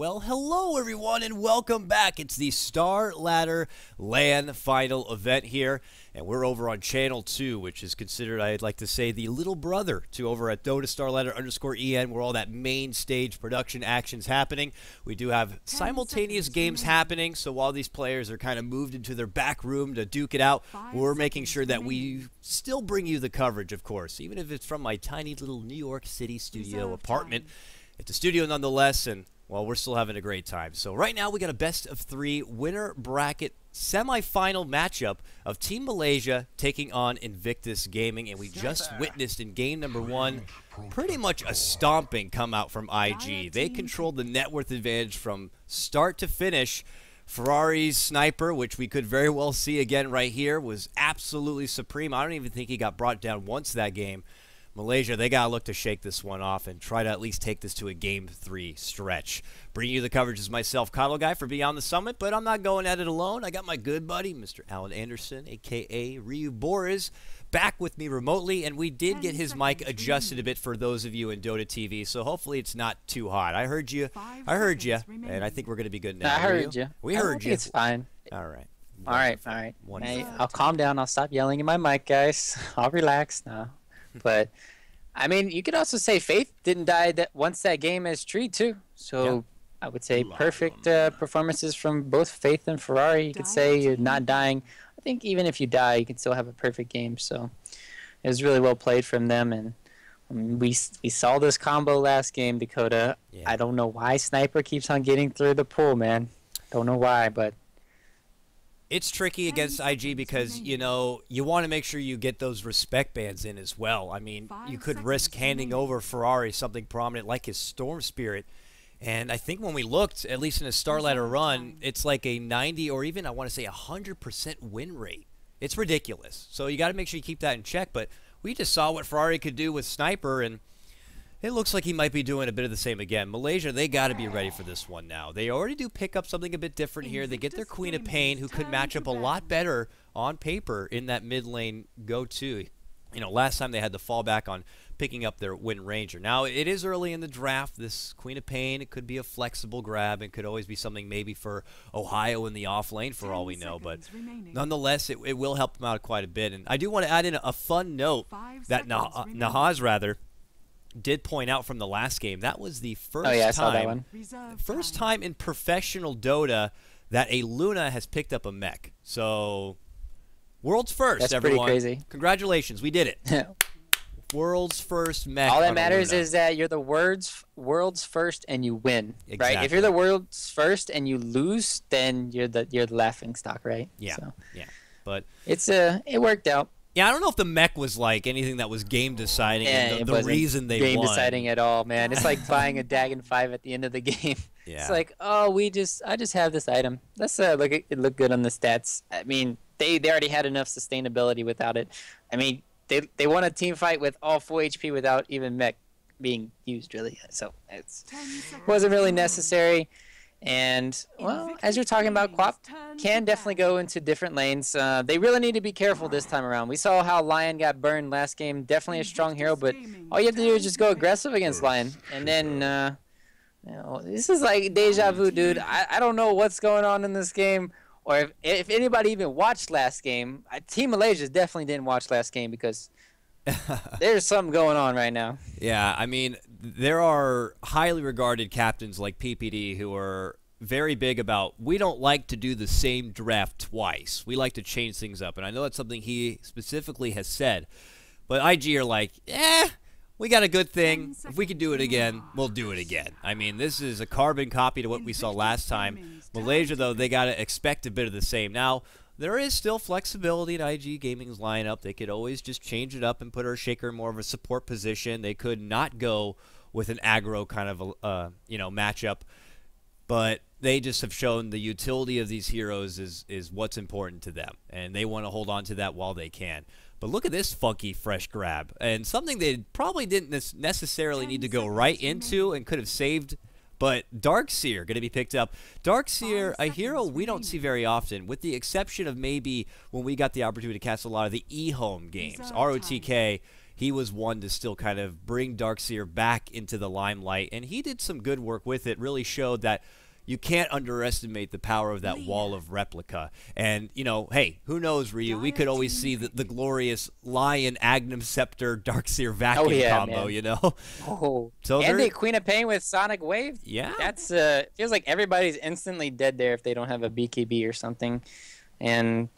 Well, hello everyone and welcome back. It's the Starladder LAN final event here, and we're over on Channel 2, which is considered, I'd like to say, the little brother to over at Dota Starladder_EN, where all that main stage production action's happening. We do have simultaneous games happening, so while these players are kind of moved into their back room to duke it out, we're making sure that we still bring you the coverage, of course, even if it's from my tiny little New York City studio apartment. It's a studio nonetheless, and well, we're still having a great time. So right now we got a best-of-3 winner bracket semi-final matchup of Team Malaysia taking on Invictus Gaming, and we just witnessed in game number 1 pretty much a stomping come out from IG. They controlled the net worth advantage from start to finish. Ferrari's sniper, which we could very well see again right here, was absolutely supreme. I don't even think he got brought down once that game. Malaysia, they got to look to shake this one off and try to at least take this to a Game 3 stretch. Bringing you the coverage is myself, KotLGuy, for Beyond the Summit, but I'm not going at it alone. I got my good buddy, Mr. Alan Anderson, a.k.a. Ryu Boris, back with me remotely, and we did get his mic adjusted a bit for those of you in Dota TV, so hopefully it's not too hot. I heard you, and I think we're going to be good now. I heard you. We heard you. It's fine. All right. All right. Hey, I'll calm down. I'll stop yelling in my mic, guys. I'll relax now. But, I mean, you could also say Faith didn't die once that game as Tree, too. So, yeah. I would say perfect performances from both Faith and Ferrari. You could say you're not dying. I think even if you die, you can still have a perfect game. So, it was really well played from them. And we saw this combo last game, Dakota. Yeah. I don't know why Sniper keeps on getting through the pool, man. Don't know why, but it's tricky against IG because, you know, you want to make sure you get those respect bans in as well. I mean, you could risk handing over Ferrari something prominent like his Storm Spirit. And I think when we looked, at least in a Starladder run, it's like a 90 or even, I want to say, 100% win rate. It's ridiculous. So you got to make sure you keep that in check. But we just saw what Ferrari could do with Sniper, and it looks like he might be doing a bit of the same again. Malaysia, they got to be ready for this one now. They already do pick up something a bit different here. They get their Queen of Pain, who could match up a lot better on paper in that mid lane go-to. You know, last time they had to fall back on picking up their Wind Ranger. Now, it is early in the draft. This Queen of Pain, it could be a flexible grab. It could always be something maybe for Ohio in the off lane for all we know. But nonetheless, it will help them out quite a bit. And I do want to add in a fun note that Nahaz, rather, did point out from the last game. That was the first time in professional Dota that a Luna has picked up a mech. So, world's first, that's everyone. Pretty crazy. Congratulations, we did it. World's first mech. All that matters is that you're the world's first and you win, exactly. Right? If you're the world's first and you lose, then you're the laughing stock, right? Yeah, so, yeah. But it worked out. Yeah, I don't know if the mech was like anything that was game deciding. And the reason they game won. Deciding at all, man. It's like buying a Dagon 5 at the end of the game. Yeah. It's like, oh, I just have this item. Let's look good on the stats. I mean, they already had enough sustainability without it. I mean, they won a team fight with all full HP without even mech being used, really. So it wasn't really necessary. And, well, as you're talking about, Quap can definitely go into different lanes. They really need to be careful this time around. We saw how Lion got burned last game. Definitely a strong hero, but all you have to do is just go aggressive against Lion. And then, you know, this is like deja vu, dude. I don't know what's going on in this game. Or if anybody even watched last game. Team Malaysia definitely didn't watch last game because there's something going on right now. Yeah, I mean, there are highly regarded captains like PPD who are very big about, we don't like to do the same draft twice. We like to change things up. And I know that's something he specifically has said. But IG are like, we got a good thing. If we can do it again, we'll do it again. I mean, this is a carbon copy to what we saw last time. Malaysia, though, they got to expect a bit of the same. Now, there is still flexibility in IG Gaming's lineup. They could always just change it up and put our Shaker in more of a support position. They could not go with an aggro kind of matchup. But they just have shown the utility of these heroes is what's important to them. And they want to hold on to that while they can. But look at this funky fresh grab. And something they probably didn't necessarily need to go right into and could have saved. But Darkseer going to be picked up. Darkseer, a hero we don't see very often, with the exception of maybe when we got the opportunity to cast a lot of the eHome games. ROTK, he was one to still kind of bring Darkseer back into the limelight, and he did some good work with it. Really showed that you can't underestimate the power of that wall of replica. And, you know, hey, who knows, Ryu? We could always see the glorious Lion Agnum Scepter Darkseer vacuum combo, man. you know? So and the Queen of Pain with Sonic Wave. Yeah. That's feels like everybody's instantly dead there if they don't have a BKB or something. And,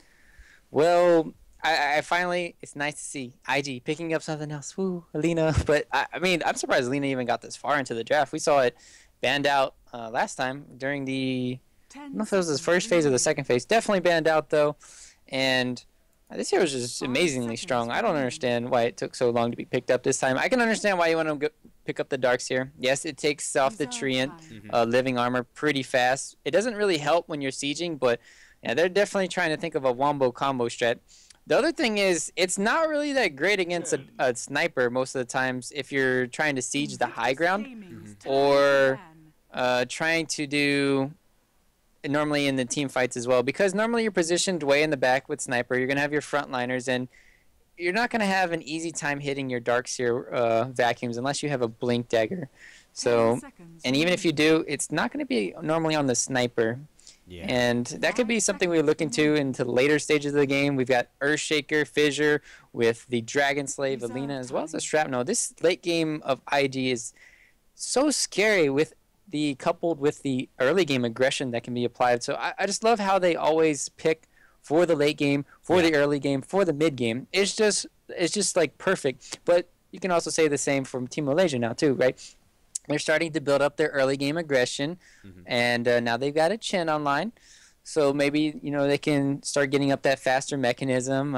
well, I finally, it's nice to see IG picking up something else. Woo, Alina. But, I mean, I'm surprised Alina even got this far into the draft. We saw it banned out last time during the, I don't know if it was the first phase or the second phase. Definitely banned out, though. And this hero is just amazingly strong. I don't understand why it took so long to be picked up this time. I can understand why you want to pick up the Darkseer. Yes, it takes off the Treant living armor pretty fast. It doesn't really help when you're sieging, but yeah, they're definitely trying to think of a wombo combo strat. The other thing is, it's not really that great against a sniper most of the times if you're trying to siege the high ground or trying to do normally in the team fights as well, because normally you're positioned way in the back with sniper. You're going to have your frontliners, and you're not going to have an easy time hitting your Darkseer vacuums unless you have a blink dagger. So, and even if you do, it's not going to be normally on the sniper. Yeah. And that could be something we look into the later stages of the game. We've got Earthshaker, Fissure with the Dragon Slave, Alina, as well as the Shrapnel. This late game of IG is so scary coupled with the early game aggression that can be applied. So I just love how they always pick for the late game, for the early game, for the mid game. It's just like perfect. But you can also say the same from Team Malaysia now too, right? They're starting to build up their early game aggression, and now they've got a Chen online, so maybe they can start getting up that faster mechanism,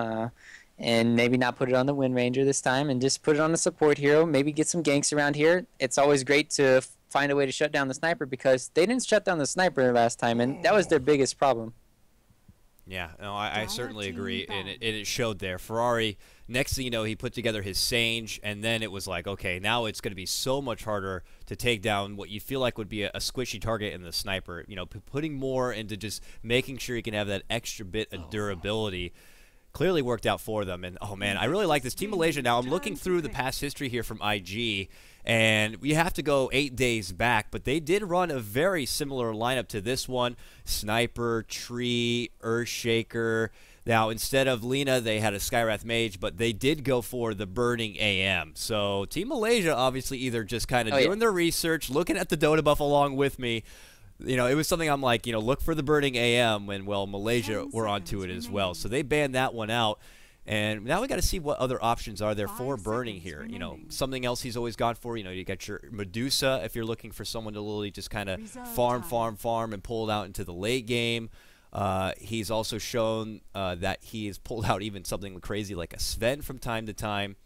and maybe not put it on the Wind Ranger this time, and just put it on the support hero. Maybe get some ganks around here. It's always great to find a way to shut down the sniper, because they didn't shut down the sniper last time, and that was their biggest problem. Yeah, no, I certainly agree, and it showed there. Ferrari, next thing you know, he put together his Sange, and then it was like, okay, now it's going to be so much harder to take down what you feel like would be a squishy target in the sniper. Putting more into just making sure you can have that extra bit of durability clearly worked out for them. And, oh, man, I really like this. Team Malaysia now, I'm looking through the past history here from IG, and we have to go 8 days back, but they did run a very similar lineup to this one. Sniper, Tree, Earthshaker. Now, instead of Lina, they had a Skywrath Mage, but they did go for the Burning AM. So Team Malaysia obviously either just kind of doing their research, looking at the Dota buff along with me. It was something I'm like, look for the Burning AM when, well, Malaysia were onto it as well. So they banned that one out. And now we got to see what other options are there for Burning here. Something else he's always gone for. You got your Medusa if you're looking for someone to literally just kind of farm, and pull it out into the late game. He's also shown that he has pulled out even something crazy like a Sven from time to time.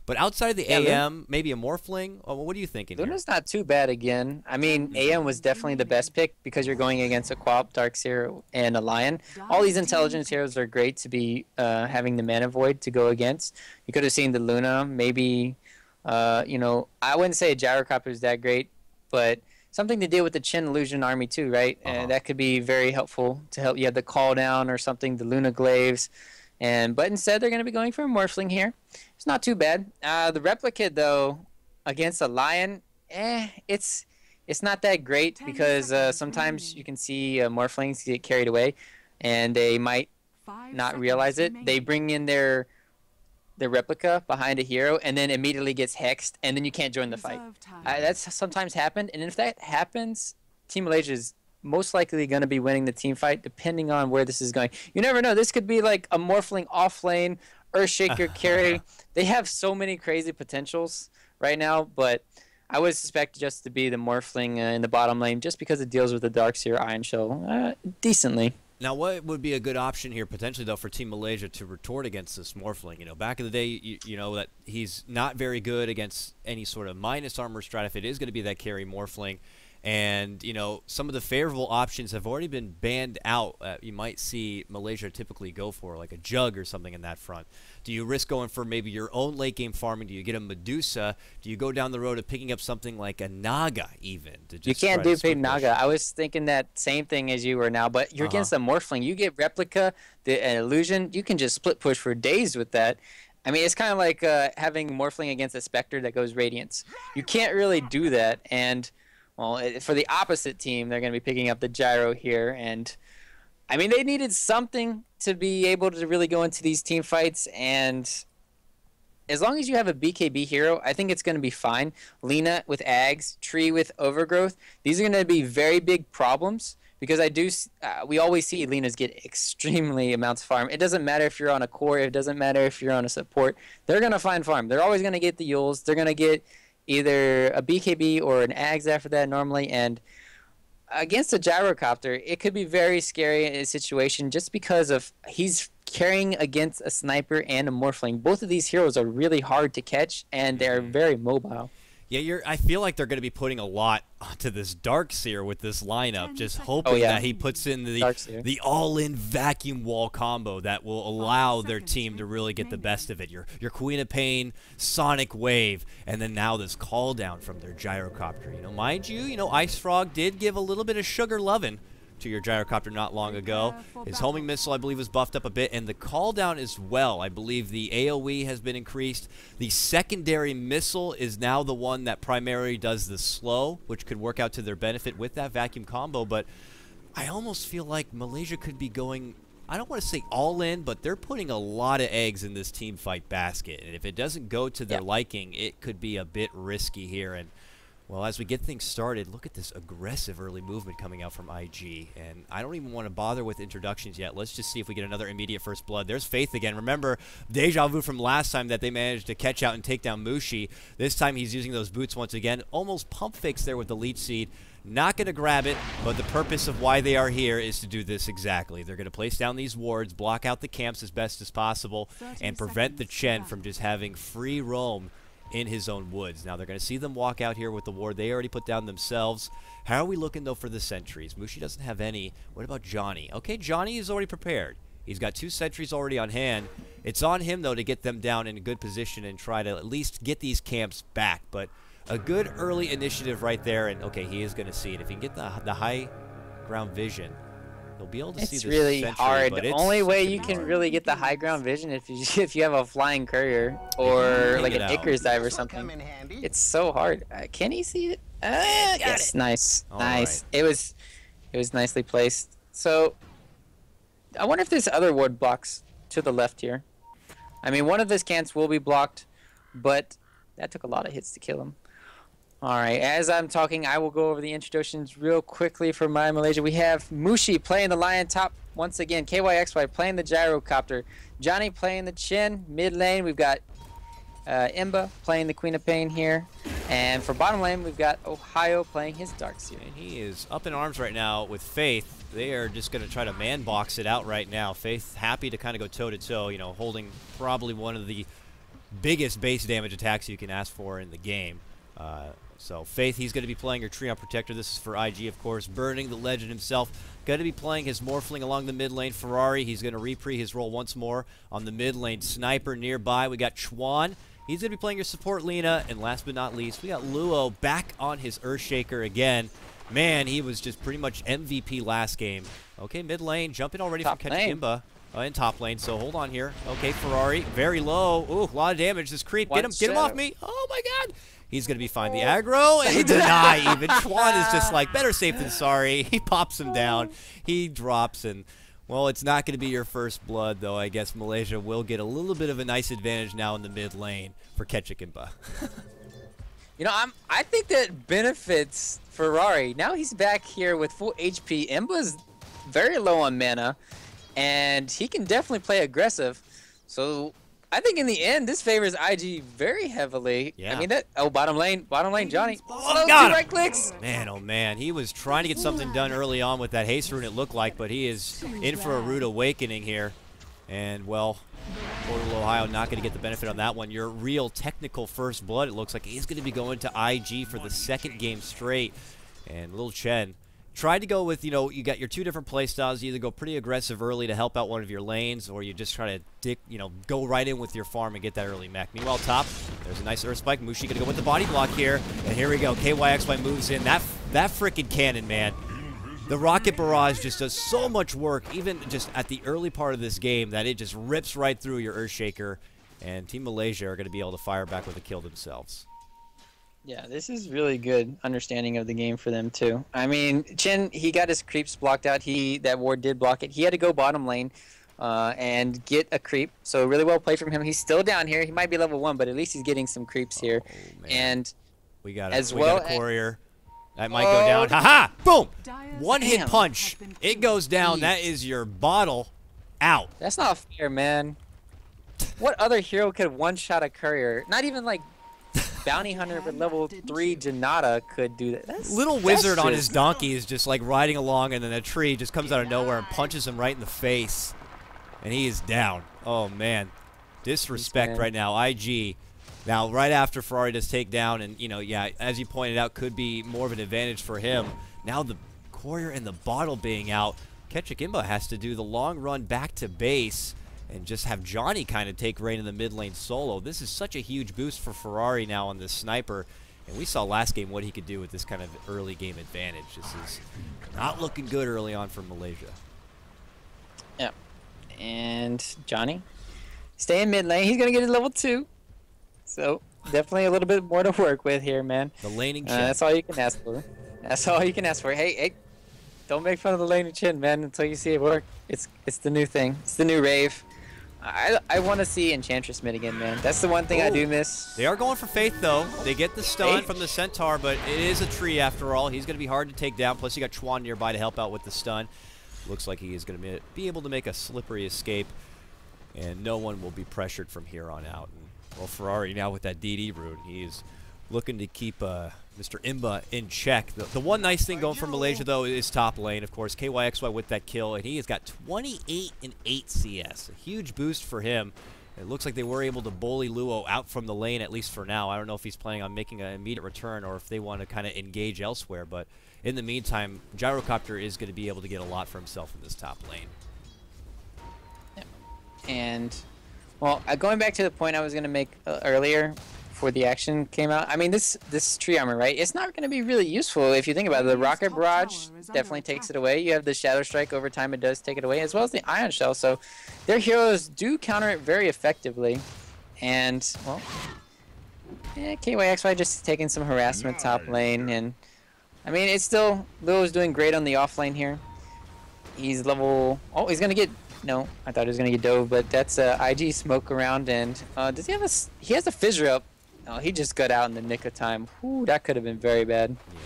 But outside the AM, maybe a Morphling. Oh, what are you thinking here? Luna's not too bad again. I mean, AM was definitely the best pick because you're going against a Quap, Darkseer, and a Lion. All these intelligence heroes are great to be having the Mana Void to go against. You could have seen the Luna. Maybe, I wouldn't say a Gyrocopter is that great, but something to deal with the Chen Illusion army too, right? And that could be very helpful to help. You have the Call Down or something, the Luna Glaives. But instead, they're going to be going for a Morphling here. It's not too bad. The Replicate, though, against a Lion, it's not that great because sometimes you can see Morphlings get carried away, and they might not realize it. They bring in their Replica behind a hero, and then immediately gets hexed, and then you can't join the fight. That's sometimes happened, and if that happens, Team Malaysia is most likely going to be winning the team fight, depending on where this is going. You never know. This could be like a Morphling off lane, Earthshaker carry. They have so many crazy potentials right now, but I would suspect just to be the Morphling in the bottom lane just because it deals with the Darkseer Iron Shell decently. Now, what would be a good option here, potentially, though, for Team Malaysia to retort against this Morphling? Back in the day, you know that he's not very good against any sort of minus armor strat if it is going to be that carry Morphling. And, some of the favorable options have already been banned out. You might see Malaysia typically go for, like a Jug or something in that front. Do you risk going for maybe your own late-game farming? Do you get a Medusa? Do you go down the road of picking up something like a Naga, even? You can't do big Naga. I was thinking that same thing as you were now, but you're against a Morphling. You get Replica, the Illusion. You can just split push for days with that. I mean, it's kind of like having Morphling against a Spectre that goes Radiance. You can't really do that, and well, for the opposite team, they're going to be picking up the Gyro here, and I mean, they needed something to be able to really go into these team fights, and as long as you have a BKB hero, I think it's going to be fine. Lina with Ags, Tree with Overgrowth, these are going to be very big problems because we always see Linas get extremely amounts of farm. It doesn't matter if you're on a core, it doesn't matter if you're on a support. They're going to find farm. They're always going to get the Yules. They're going to get either a BKB or an Ags after that normally, and against a Gyrocopter, it could be very scary in a situation just because of he's carrying against a Sniper and a Morphling. Both of these heroes are really hard to catch, and they're very mobile. Yeah, I feel like they're going to be putting a lot onto this Darkseer with this lineup, just hoping that he puts in the all-in vacuum wall combo that will allow their team to really get the best of it. Your Queen of Pain, Sonic Wave, and then now this call down from their Gyrocopter. Mind you, Ice Frog did give a little bit of sugar lovin' to your Gyrocopter not long ago. His homing missile, I believe, was buffed up a bit, and the call down as well. I believe the AoE has been increased. The secondary missile is now the one that primarily does the slow, which could work out to their benefit with that vacuum combo, but I almost feel like Malaysia could be going, I don't want to say all in, but they're putting a lot of eggs in this team fight basket, and if it doesn't go to their liking, it could be a bit risky here. And well, as we get things started, look at this aggressive early movement coming out from IG. And I don't even want to bother with introductions yet. Let's just see if we get another immediate first blood. There's Faith again. Remember, deja vu from last time that they managed to catch out and take down Mushi. This time he's using those boots once again. Almost pump fakes there with the leech seed. Not going to grab it, but the purpose of why they are here is to do this exactly. They're going to place down these wards, block out the camps as best as possible, and prevent the Chen from just having free roam in his own woods. Now they're going to see them walk out here with the ward they already put down themselves. How are we looking though for the sentries? Mushi doesn't have any. What about Johnny? Okay, Johnny is already prepared. He's got 2 sentries already on hand. It's on him though to get them down in a good position and try to at least get these camps back. But a good early initiative right there, and okay, he is going to see it. If he can get the high ground vision, he'll be able to see this really sentry, hard. The only way you can really get the high ground vision if you have a flying courier or like an Icarus dive or something. It's so hard. Can he see it? Yes, nice, nice. Right. It was nicely placed. So I wonder if there's other ward blocks to the left here. I mean, one of his cants will be blocked, but that took a lot of hits to kill him. All right, as I'm talking, I will go over the introductions real quickly for my Malaysia. We have Mushi playing the Lion top once again. KYXY playing the Gyrocopter. Johnny playing the Chin. Mid lane, we've got Imba playing the Queen of Pain here. And for bottom lane, we've got Ohio playing his Darkseer. And he is up in arms right now with Faith. They are just going to try to man-box it out right now. Faith happy to kind of go toe-to-toe, holding probably one of the biggest base damage attacks you can ask for in the game. So Faith, he's going to be playing your Treon Protector. This is for IG, of course. Burning, the legend himself, going to be playing his Morphling along the mid lane. Ferrari, he's going to repre his role once more on the mid lane. Sniper nearby. We got Chuan. He's going to be playing your support Lina. And last but not least, we got Luo back on his Earthshaker again. Man, he was just pretty much MVP last game. Okay, mid lane, jumping already from catching Imba. In top lane, so hold on here. Okay, Ferrari, very low. Ooh, a lot of damage. This creep, get him off me. Oh my god. He's going to be fine. The aggro, and deny even. Chuan is just like, better safe than sorry. He pops him down. He drops, and, well, it's not going to be your first blood, though. I guess Malaysia will get a little bit of a nice advantage now in the mid lane for Ketchikimba. I think that benefits Ferrari. Now he's back here with full HP. Imba's very low on mana, and he can definitely play aggressive. So I think in the end, this favors IG very heavily. Yeah. I mean, bottom lane, Johnny. Oh, got him. Right clicks. Man, oh man, he was trying to get something done early on with that haste rune, it looked like, but he is in for a rude awakening here. And, well, Portal Ohio not going to get the benefit on that one. Your real technical first blood, it looks like he's going to be going to IG for the 2nd game straight. And Lil Chen tried to go with, you got your 2 different play styles. You either go pretty aggressive early to help out one of your lanes, or you just try to go right in with your farm and get that early mech. Meanwhile, top, there's a nice Earth Spike. Mushi going to go with the body block here. And here we go. KYXY moves in. That freaking cannon, man. The Rocket Barrage just does so much work, even just at the early part of this game, that it just rips right through your Earthshaker. And Team Malaysia are going to be able to fire back with a kill themselves. Yeah, this is really good understanding of the game for them too. I mean, Chen, he got his creeps blocked out. That ward did block it. He had to go bottom lane and get a creep. So really well played from him. He's still down here. He might be level 1, but at least he's getting some creeps here. Man. And we got well, a courier. That might go down. Ha-ha! Boom! One-hit Damn. punch. It goes down. Jeez. That is your bottle out. That's not fair, man. What other hero could one-shot a courier? Not even like Bounty Hunter, but level 3 Janata could do that. Little wizard on his donkey is just like riding along, and then a tree just comes out of nowhere and punches him right in the face. And he is down. Oh, man. Disrespect right now. IG. Now, right after Ferrari does take down, and, you know, yeah, as you pointed out, could be more of an advantage for him. Now the courier and the bottle being out, KotLGuy has to do the long run back to base and just have Johnny kind of take reign in the mid lane solo. This is such a huge boost for Ferrari now on this sniper. And we saw last game what he could do with this kind of early game advantage. This is not looking good early on for Malaysia. Yeah. And Johnny, stay in mid lane. He's going to get his level 2. So definitely a little bit more to work with here, man. The laning chin. That's all you can ask for. That's all you can ask for. Hey, don't make fun of the laning chin, man, until you see it work. It's the new thing. It's the new rave. I want to see Enchantress mid again, man. That's the one thing I do miss. They are going for Faith, though. They get the stun from the Centaur, but it is a tree after all. He's going to be hard to take down. Plus, you got Chuan nearby to help out with the stun. Looks like he is going to be able to make a slippery escape, and no one will be pressured from here on out. And, well, Ferrari now with that DD rune, he's looking to keep Mr. Imba in check. The one nice thing going for Malaysia, though, is top lane. Of course, KotLGuy with that kill, and he has got 28 and 8 CS. A huge boost for him. It looks like they were able to bully Luo out from the lane, at least for now. I don't know if he's planning on making an immediate return or if they want to kind of engage elsewhere. But in the meantime, Gyrocopter is going to be able to get a lot for himself in this top lane. Yep. And, well, going back to the point I was going to make earlier, before the action came out. I mean, this tree armor, right? It's not going to be really useful if you think about it. The Rocket Barrage definitely takes it away. You have the Shadow Strike over time; it does take it away, as well as the Ion Shell. So their heroes do counter it very effectively. And well, yeah, KotLGuy just taking some harassment top lane, and I mean, it's still Luo's doing great on the off lane here. He's level. Oh, he's gonna get. No, I thought he was gonna get dove, but that's IG smoke around, and does he have a? He has a fissure up. Oh, he just got out in the nick of time. Ooh, that could have been very bad. Yeah.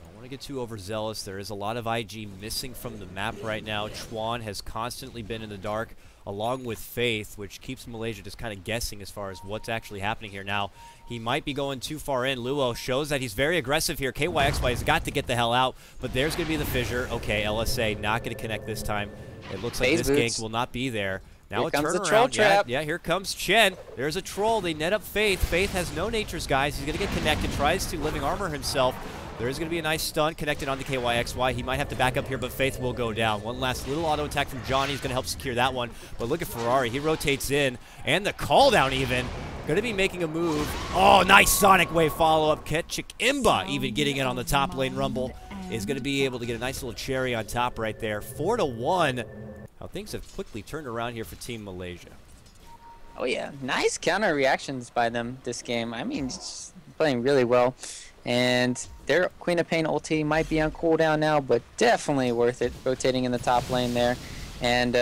Don't want to get too overzealous. There is a lot of IG missing from the map right now. Chuan has constantly been in the dark, along with Faith, which keeps Malaysia just kind of guessing as far as what's actually happening here. Now, he might be going too far in. Luo shows that he's very aggressive here. KotLGuy has got to get the hell out, but there's going to be the fissure. Okay, LSA not going to connect this time. It looks like this gank will not be there. Now here a comes the turnaround. troll trap. Yeah, here comes Chen. There's a troll. They net up Faith. Faith has no natures, guys. He's going to get connected. Tries to living armor himself. There is going to be a nice stun connected onto KotLGuy. He might have to back up here, but Faith will go down. One last little auto attack from Johnny is going to help secure that one. But look at Ferrari. He rotates in. And the call down even. Going to be making a move. Oh, nice Sonic Wave follow-up. KotLGuy even getting it on the top lane rumble. Is going to be able to get a nice little cherry on top right there. 4-1. How things have quickly turned around here for Team Malaysia. Oh yeah, nice counter reactions by them this game. I mean, just playing really well. And their Queen of Pain ulti might be on cooldown now, but definitely worth it, rotating in the top lane there. And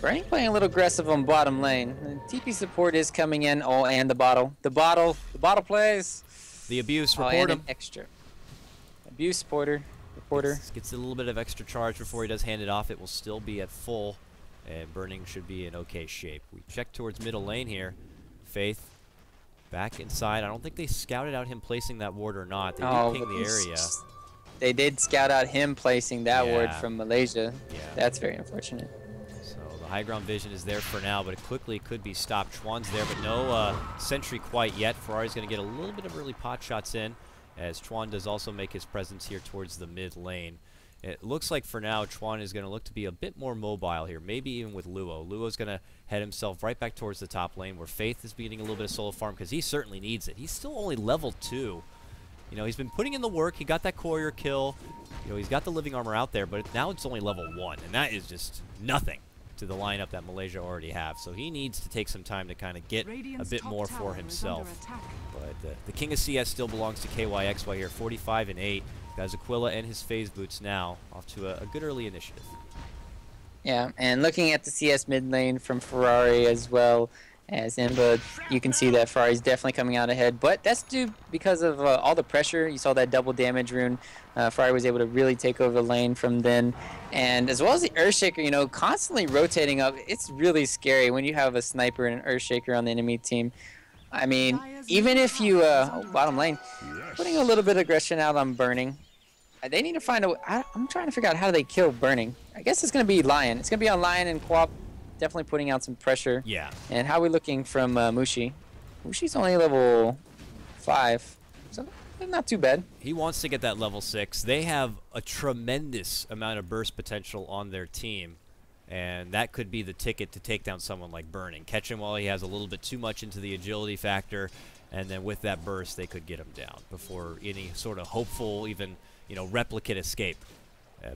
Bernie playing a little aggressive on bottom lane. And TP support is coming in. Oh, and the bottle. The bottle plays. The abuse, report him. An extra. Abuse reporter. Gets a little bit of extra charge before he does hand it off. It will still be at full, and Burning should be in okay shape. We check towards middle lane here. Faith back inside. I don't think they scouted out him placing that ward or not. They did ping the area. They did scout out him placing that ward from Malaysia. Yeah. That's very unfortunate. So the high ground vision is there for now, but it quickly could be stopped. Chuan's there, but no sentry quite yet. Ferrari's going to get a little bit of early pot shots in, as Chuan does also make his presence here towards the mid lane. It looks like for now Chuan is going to look to be a bit more mobile here, maybe even with Luo. Luo's going to head himself right back towards the top lane, where Faith is beating a little bit of solo farm because he certainly needs it. He's still only level 2. You know, he's been putting in the work. He got that courier kill. You know, he's got the living armor out there, but now it's only level 1, and that is just nothing. to the lineup that Malaysia already have. So he needs to take some time to kind of get a bit more for himself. But the King of CS still belongs to KotLGuy here, 45-8. Got Aquila and his phase boots now, off to a good early initiative. Yeah, and looking at the CS mid lane from Ferrari as well as Imba, you can see that Ferrari's definitely coming out ahead. But that's due because of all the pressure. You saw that double damage rune. Ferrari was able to really take over the lane from then. And as well as the Earthshaker, you know, constantly rotating up. It's really scary when you have a sniper and an Earthshaker on the enemy team. I mean, even if you, bottom lane, putting a little bit of aggression out on Burning. They need to find a. I'm trying to figure out how they kill Burning. I guess it's going to be Lion. It's going to be on Lion and Quap, definitely putting out some pressure. Yeah. And how are we looking from Mushi? Mushi's only level 5, so not too bad. He wants to get that level 6. They have a tremendous amount of burst potential on their team, and that could be the ticket to take down someone like Burning. Catch him while he has a little bit too much into the agility factor, and then with that burst, they could get him down before any sort of hopeful, even, you know, replicate escape.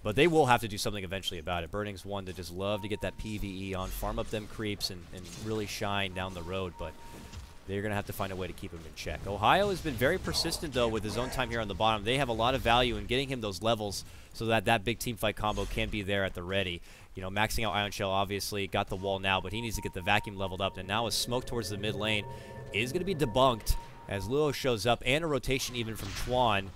But they will have to do something eventually about it. Burning's one to just love to get that PvE on, farm up them creeps, and really shine down the road, but they're going to have to find a way to keep him in check. Ohio has been very persistent, though, with his own time here on the bottom. They have a lot of value in getting him those levels so that that big team fight combo can be there at the ready. You know, maxing out Ion Shell, obviously, got the wall now, but he needs to get the vacuum leveled up, and now a smoke towards the mid lane is going to be debunked as Luo shows up, and a rotation even from Chuan.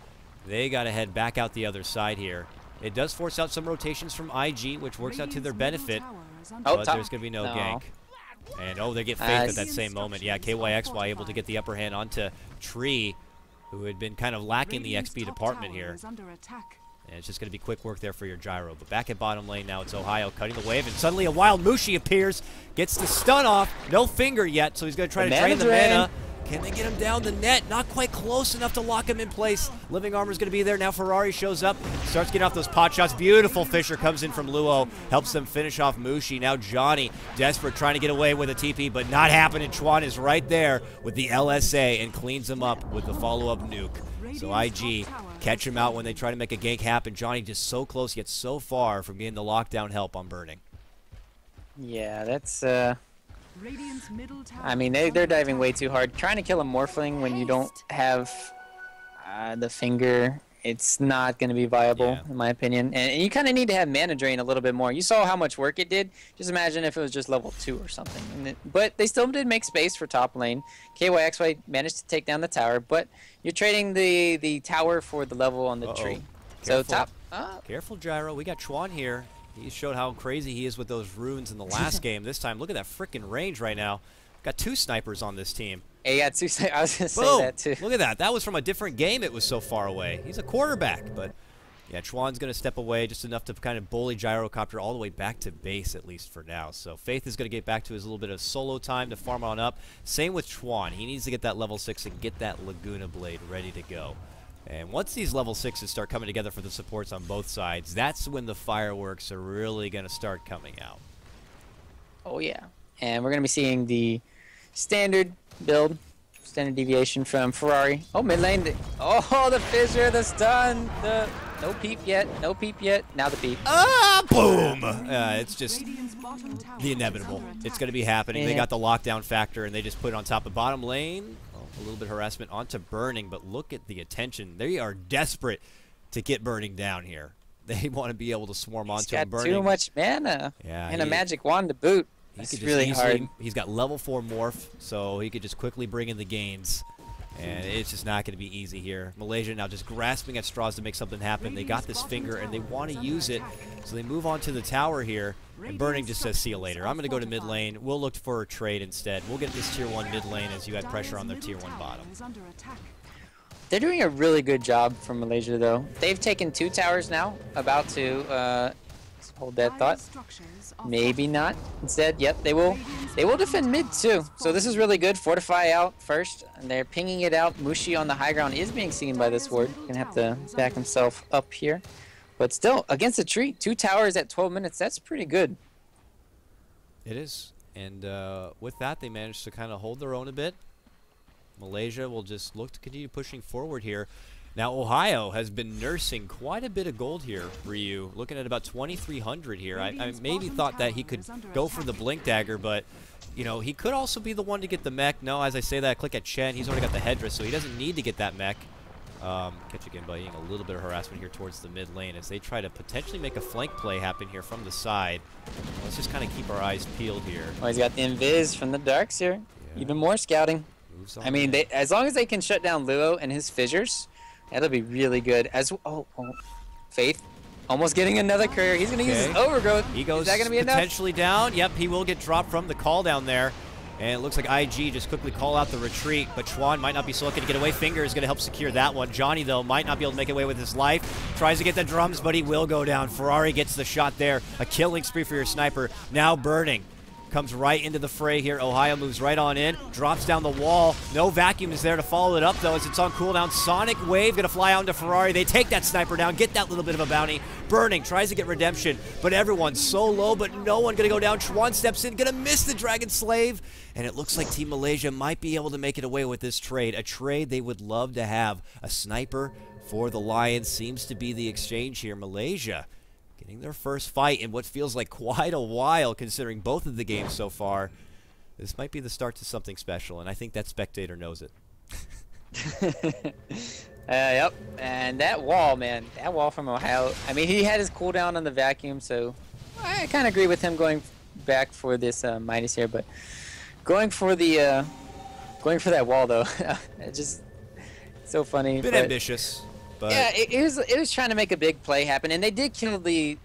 They got to head back out the other side here. It does force out some rotations from IG, which works out to their benefit, but there's going to be no gank. And, oh, they get Faith at that same moment. Yeah, KotLGuy able to get the upper hand onto Tree, who had been kind of lacking the XP department here. And it's just going to be quick work there for your Gyro. But back at bottom lane now, it's Ohio cutting the wave, and suddenly a wild Mushi appears, gets the stun off, no finger yet, so he's going to try to drain the mana. Can they get him down the net? Not quite close enough to lock him in place. Living Armor's going to be there. Now Ferrari shows up, starts getting off those pot shots. Beautiful Fisher comes in from Luo, helps them finish off Mushi. Now Johnny, desperate, trying to get away with a TP, but not happening. Chuan is right there with the LSA and cleans him up with the follow-up nuke. So IG catch him out when they try to make a gank happen. Johnny just so close, yet so far from getting the lockdown help on Burning. Yeah, that's I mean, they're diving way too hard. Trying to kill a Morphling when you don't have the finger, it's not going to be viable, in my opinion. And you kind of need to have mana drain a little bit more. You saw how much work it did. Just imagine if it was just level 2 or something. But they still did make space for top lane. KotLGuy managed to take down the tower, but you're trading the tower for the level on the tree. Careful. So top... Careful, Gyro. We got Chuan here. He showed how crazy he is with those runes in the last game. This time, look at that freaking range right now. Got 2 snipers on this team. Hey, yeah, 2 snipers. I was going to say that, too. Look at that. That was from a different game. It was so far away. He's a quarterback, but yeah, Chuan's going to step away just enough to kind of bully Gyrocopter all the way back to base, at least for now. So Faith is going to get back to his little bit of solo time to farm on up. Same with Chuan. He needs to get that level 6 and get that Laguna Blade ready to go. And once these level 6s start coming together for the supports on both sides, that's when the fireworks are really going to start coming out. Oh, yeah. And we're going to be seeing the standard build, standard deviation from Ferrari. Oh, mid lane. The fissure, the stun. No peep yet. No peep yet. Now the peep. Ah, boom! It's just the inevitable. It's going to be happening. Yeah. They got the lockdown factor, and they just put it on top of bottom lane. A little bit of harassment onto Burning, but look at the attention. They are desperate to get Burning down here. They want to be able to swarm onto him. Burning. Too much mana and a magic wand to boot. It's really hard. He's got level 4 morph, so he could just quickly bring in the gains. And it's just not going to be easy here. Malaysia now just grasping at straws to make something happen. They got this finger, and they want to use it. So they move on to the tower here. And Burning just says, see you later. I'm going to go to mid lane. We'll look for a trade instead. We'll get this tier 1 mid lane as you had pressure on their tier 1 bottom. They're doing a really good job from Malaysia, though. They've taken 2 towers now. About to hold that thought. Maybe not. Instead, yep, they will defend mid too. So this is really good. Fortify out first, and they're pinging it out. Mushi on the high ground is being seen by this ward. Gonna have to back himself up here. But still, against a tree, 2 towers at 12 minutes, that's pretty good. It is. And with that, they managed to kind of hold their own a bit. Malaysia will just look to continue pushing forward here. Now, Ohio has been nursing quite a bit of gold here, Ryu. Looking at about 2,300 here. I maybe thought that he could go for the Blink Dagger, but, you know, he could also be the one to get the mech. No, as I say that, I click at Chen. He's already got the headdress, so he doesn't need to get that mech. KotLGuy being a little bit of harassment here towards the mid lane as they try to potentially make a flank play happen here from the side. Let's just kind of keep our eyes peeled here. Oh, he's got the invis from the darks here. Yeah. Even more scouting. I mean, as long as they can shut down Luo and his fissures, that'll be really good. Faith, almost getting another courier. He's going to use his overgrowth. He goes Is that going to be enough? Potentially down. Yep, he will get dropped from the call down there. And it looks like IG just quickly call out the retreat, but Chuan might not be so lucky to get away. Finger is going to help secure that one. Johnny, though, might not be able to make away with his life. Tries to get the drums, but he will go down. Ferrari gets the shot there. A killing spree for your sniper. Now burning. Comes right into the fray here. Ohio moves right on in. Drops down the wall. No vacuum is there to follow it up, though, as it's on cooldown. Sonic Wave going to fly out into Ferrari. They take that sniper down. Get that little bit of a bounty. Burning. Tries to get redemption, but everyone's so low, but no one going to go down. Chuan steps in. Going to miss the Dragon Slave. And it looks like Team Malaysia might be able to make it away with this trade. A trade they would love to have. A sniper for the Lions seems to be the exchange here. Malaysia getting their first fight in what feels like quite a while, considering both of the games so far. This might be the start to something special, and I think that spectator knows it. Yep. And that wall, man. That wall from Ohio. I mean, he had his cooldown on the vacuum, so I kind of agree with him going back for this minus here, but going for the going for that wall though, it's just so funny. Bit ambitious. But yeah, it was trying to make a big play happen, and they did kill the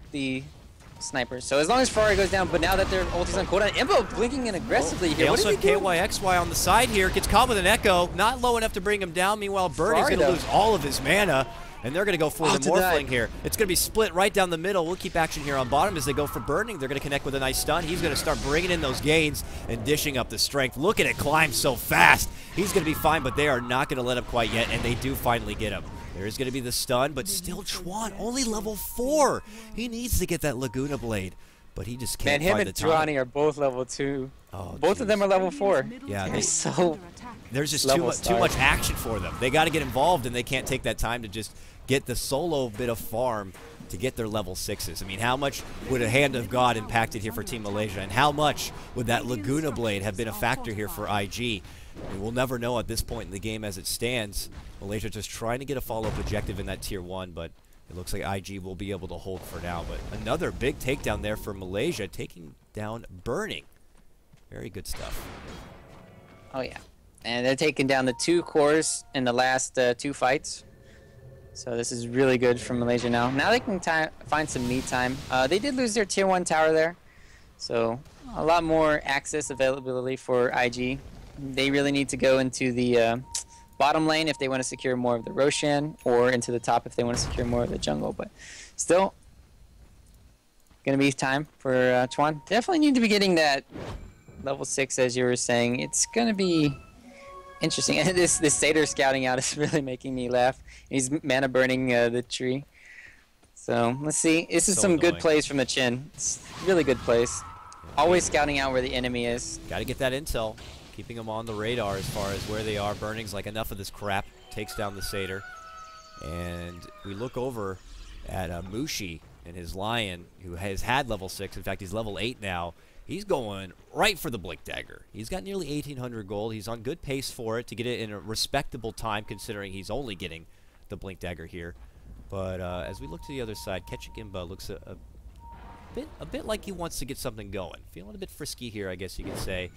sniper. So as long as Ferrari goes down, but now that their ulti's on cooldown, Imbo blinking in aggressively here. They also have KotLGuy on the side here. Gets caught with an echo, not low enough to bring him down. Meanwhile, Birdie's going to lose all of his mana, and they're going to go for the Morphling here. It's going to be split right down the middle. We'll keep action here on bottom as they go for Burning. They're going to connect with a nice stun. He's going to start bringing in those gains and dishing up the strength. Look at it climb so fast. He's going to be fine, but they are not going to let him quite yet, and they do finally get him. There is going to be the stun, but still Chuan, only level 4. He needs to get that Laguna Blade, but he just can't find the time. Man, him and Johnny are both level 2. Oh, both of them are level 4. Yeah, there's just too much action for them. They got to get involved, and they can't take that time to just get the solo bit of farm to get their level 6s. I mean, how much would a Hand of God impacted here for Team Malaysia, and how much would that Laguna Blade have been a factor here for IG? I mean, we'll never know at this point in the game as it stands. Malaysia just trying to get a follow-up objective in that Tier 1, but it looks like IG will be able to hold for now. But another big takedown there for Malaysia, taking down Burning. Very good stuff. Oh, yeah. And they're taking down the 2 cores in the last 2 fights. So this is really good for Malaysia now. Now they can find some me time. They did lose their Tier 1 tower there. So a lot more access availability for IG. They really need to go into the bottom lane if they want to secure more of the Roshan, or into the top if they want to secure more of the jungle. But still, going to be time for Chuan. Definitely need to be getting that level 6, as you were saying. It's going to be interesting. And this Satyr scouting out is really making me laugh. He's mana burning the tree. So let's see. This is some good plays from the Chin. It's really good plays. Always scouting out where the enemy is. Got to get that intel. Keeping them on the radar as far as where they are. Burning's like, enough of this crap. Takes down the Satyr. And we look over at Mushi and his Lion, who has had level 6. In fact, he's level 8 now. He's going right for the Blink Dagger. He's got nearly 1,800 gold. He's on good pace for it to get it in a respectable time, considering he's only getting the Blink Dagger here. But as we look to the other side, KotLGuy looks a bit like he wants to get something going. Feeling a bit frisky here, I guess you could say.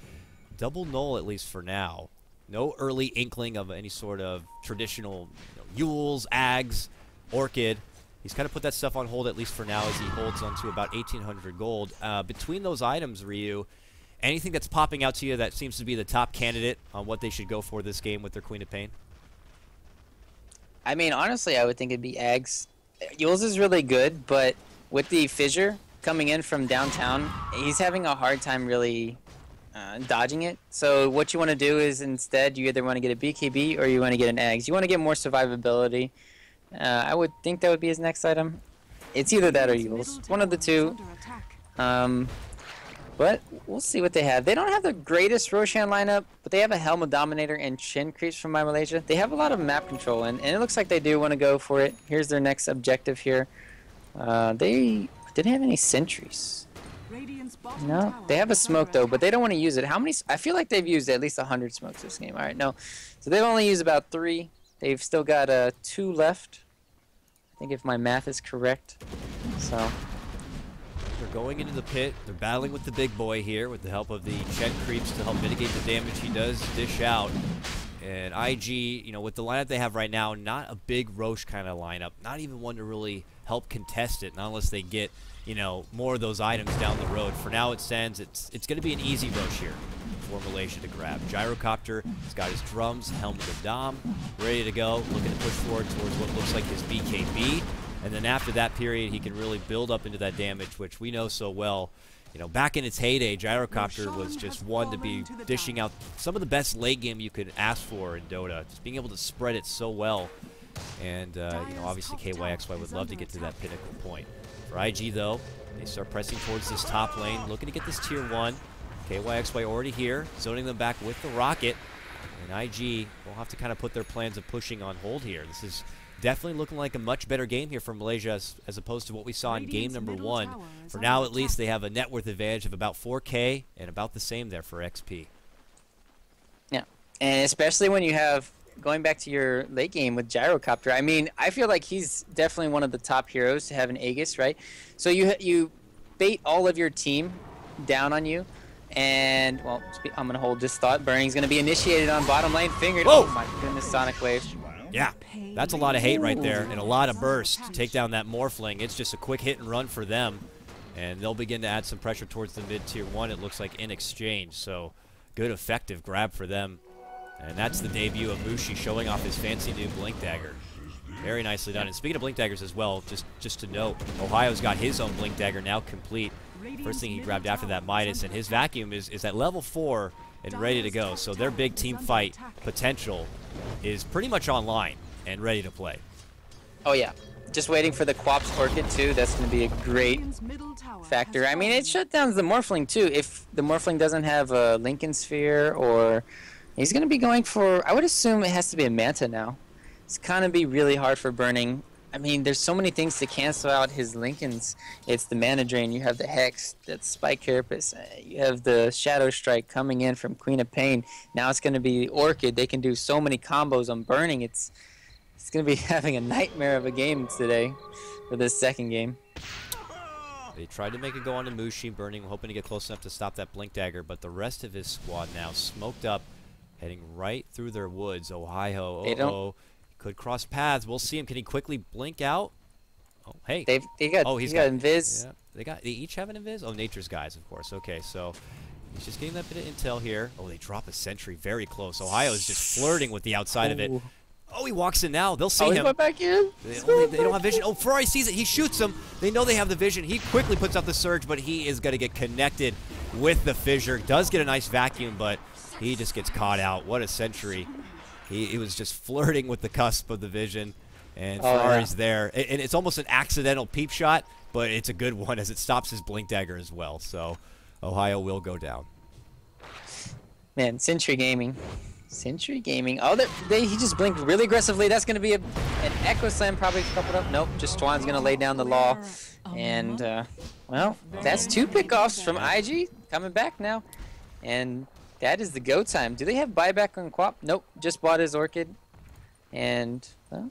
Double null, at least for now. No early inkling of any sort of traditional Yules, Ags, Orchid. He's kind of put that stuff on hold, at least for now, as he holds on to about 1,800 gold. Between those items, Ryu, anything that's popping out to you that seems to be the top candidate on what they should go for this game with their Queen of Pain? I mean, honestly, I would think it'd be Ags. Yules is really good, but with the Fissure coming in from downtown, he's having a hard time really dodging it. So what you want to do is, instead, you either want to get a BKB or you want to get an Ags. You want to get more survivability. I would think that would be his next item. It's either that or Yules. One of the two. But we'll see what they have. They don't have the greatest Roshan lineup, but they have a Helma Dominator and Chin Creeps from My Malaysia. They have a lot of map control, and it looks like they do want to go for it. Here's their next objective here. They didn't have any sentries. No, they have a smoke though, but they don't want to use it. How many? I feel like they've used at least 100 smokes this game. All right, no. So they've only used about 3. They've still got 2 left. I think if my math is correct. So they're going into the pit. They're battling with the big boy here with the help of the Chen Creeps to help mitigate the damage he does dish out. And IG, you know, with the lineup they have right now, not a big Roche kind of lineup. Not even one to really help contest it, not unless they get, you know, more of those items down the road. For now, it stands. It's going to be an easy Roche here for Malaysia to grab. Gyrocopter, he's got his drums, helmet of Dom, ready to go, looking to push forward towards what looks like his BKB. And then after that period, he can really build up into that damage, which we know so well. You know, back in its heyday, Gyrocopter was just one to be dishing out some of the best late game you could ask for in Dota. Just being able to spread it so well. And, you know, obviously KotLGuy would love to get to that pinnacle point. For IG, though, they start pressing towards this top lane, looking to get this tier 1. KotLGuy already here, zoning them back with the rocket. And IG will have to kind of put their plans of pushing on hold here. This is definitely looking like a much better game here for Malaysia as opposed to what we saw in game number 1. For now, at least, they have a net worth advantage of about 4K and about the same there for XP. yeah, and especially when you have, going back to your late game with Gyrocopter, I mean, I feel like he's definitely one of the top heroes to have an Aegis, right? So you bait all of your team down on you, and, well, I'm going to hold this thought. Burning's going to be initiated on bottom lane. Fingered. Whoa! Oh, my goodness, Sonic Wave. Yeah, that's a lot of hate right there and a lot of burst to take down that Morphling. It's just a quick hit and run for them, and they'll begin to add some pressure towards the mid-tier 1, it looks like, in exchange. So good, effective grab for them. And that's the debut of Mushi showing off his fancy new Blink Dagger. Very nicely done. And speaking of Blink Daggers as well, just to note, Ohio's got his own Blink Dagger now complete. First thing he grabbed after that Midas, and his vacuum is at level 4 and ready to go. So their big team fight potential is pretty much online and ready to play. Oh, yeah. Just waiting for the Quap's Orchid, too. That's going to be a great factor. I mean, it shut down the Morphling, too. If the Morphling doesn't have a Lincoln Sphere, or he's going to be going for, I would assume it has to be a Manta now. It's going to be really hard for Burning. I mean, there's so many things to cancel out his Lincolns. It's the Mana Drain. You have the Hex, that's Spike Carapace. You have the Shadow Strike coming in from Queen of Pain. Now it's going to be Orchid. They can do so many combos on Burning. It's going to be having a nightmare of a game today for this second game. They tried to make it go on to Mushi, Burning, hoping to get close enough to stop that Blink Dagger, but the rest of his squad now smoked up, heading right through their woods. Ohio, could cross paths. We'll see him. Can he quickly blink out? Oh, hey. He's got Invis. Yeah, they each have an Invis? Oh, Nature's Guys, of course. Okay, so he's just getting that bit of intel here. Oh, they drop a sentry very close. Ohio's just flirting with the outside of it. Oh, he walks in now. They'll see him. He went back in. They don't have vision. Oh, Ferrari sees it. He shoots him. They know they have the vision. He quickly puts out the surge, but he is going to get connected with the fissure. Does get a nice vacuum, but he just gets caught out. What a sentry. He was just flirting with the cusp of the vision, and Ferrari's there. And it's almost an accidental peep shot, but it's a good one as it stops his Blink Dagger as well. So Ohio will go down. Man, Century Gaming. Century Gaming. Oh, he just blinked really aggressively. That's going to be an Echo Slam probably coupled up. Nope, just Twan's going to lay down the law. And, well, that's 2 pickoffs from IG coming back now. And that is the go time. Do they have buyback on Quap? Nope, just bought his Orchid. And, well,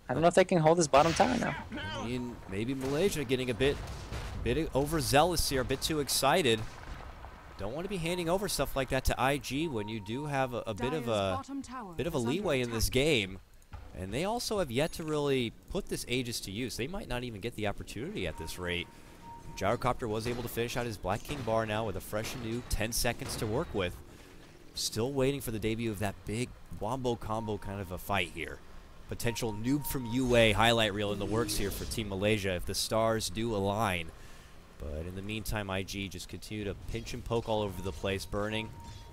I don't know if they can hold his bottom tower now. I mean, maybe Malaysia getting a bit overzealous here, a bit too excited. Don't want to be handing over stuff like that to IG when you do have a bit of a leeway in this game. And they also have yet to really put this Aegis to use. They might not even get the opportunity at this rate. Gyrocopter was able to finish out his Black King bar now with a fresh and new 10 seconds to work with. Still waiting for the debut of that big wombo combo kind of a fight here. Potential noob from UA highlight reel in the works here for Team Malaysia if the stars do align. But in the meantime, IG just continue to pinch and poke all over the place. Burning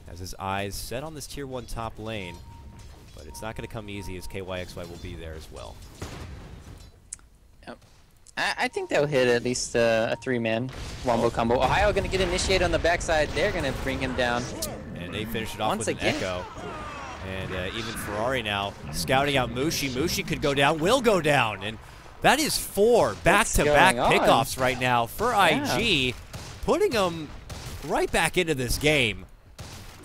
has his eyes set on this tier 1 top lane. But it's not going to come easy as KotLGuy will be there as well. Yep. I think they'll hit at least a 3-man wombo combo. Ohio going to get initiated on the backside. They're going to bring him down. And they finish it off Once with again. an echo. And even Ferrari now scouting out Mushi. Mushi could go down, will go down. And that is 4 back-to-back pickoffs right now for IG, putting them right back into this game.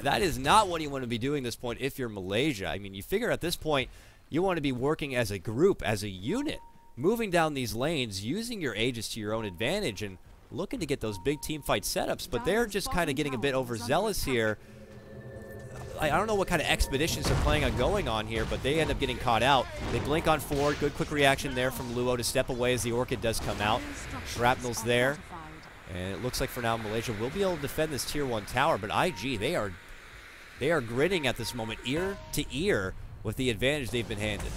That is not what you want to be doing at this point if you're Malaysia. I mean, you figure at this point you want to be working as a group, as a unit, moving down these lanes, using your Aegis to your own advantage, and looking to get those big team fight setups. But they're just kind of getting a bit overzealous here. I don't know what kind of expeditions they're planning on going on here, but they end up getting caught out. They blink on forward. Good quick reaction there from Luo to step away as the Orchid does come out. Shrapnel's there. And it looks like for now Malaysia will be able to defend this Tier 1 tower, but IG, they are gritting at this moment ear to ear with the advantage they've been handed.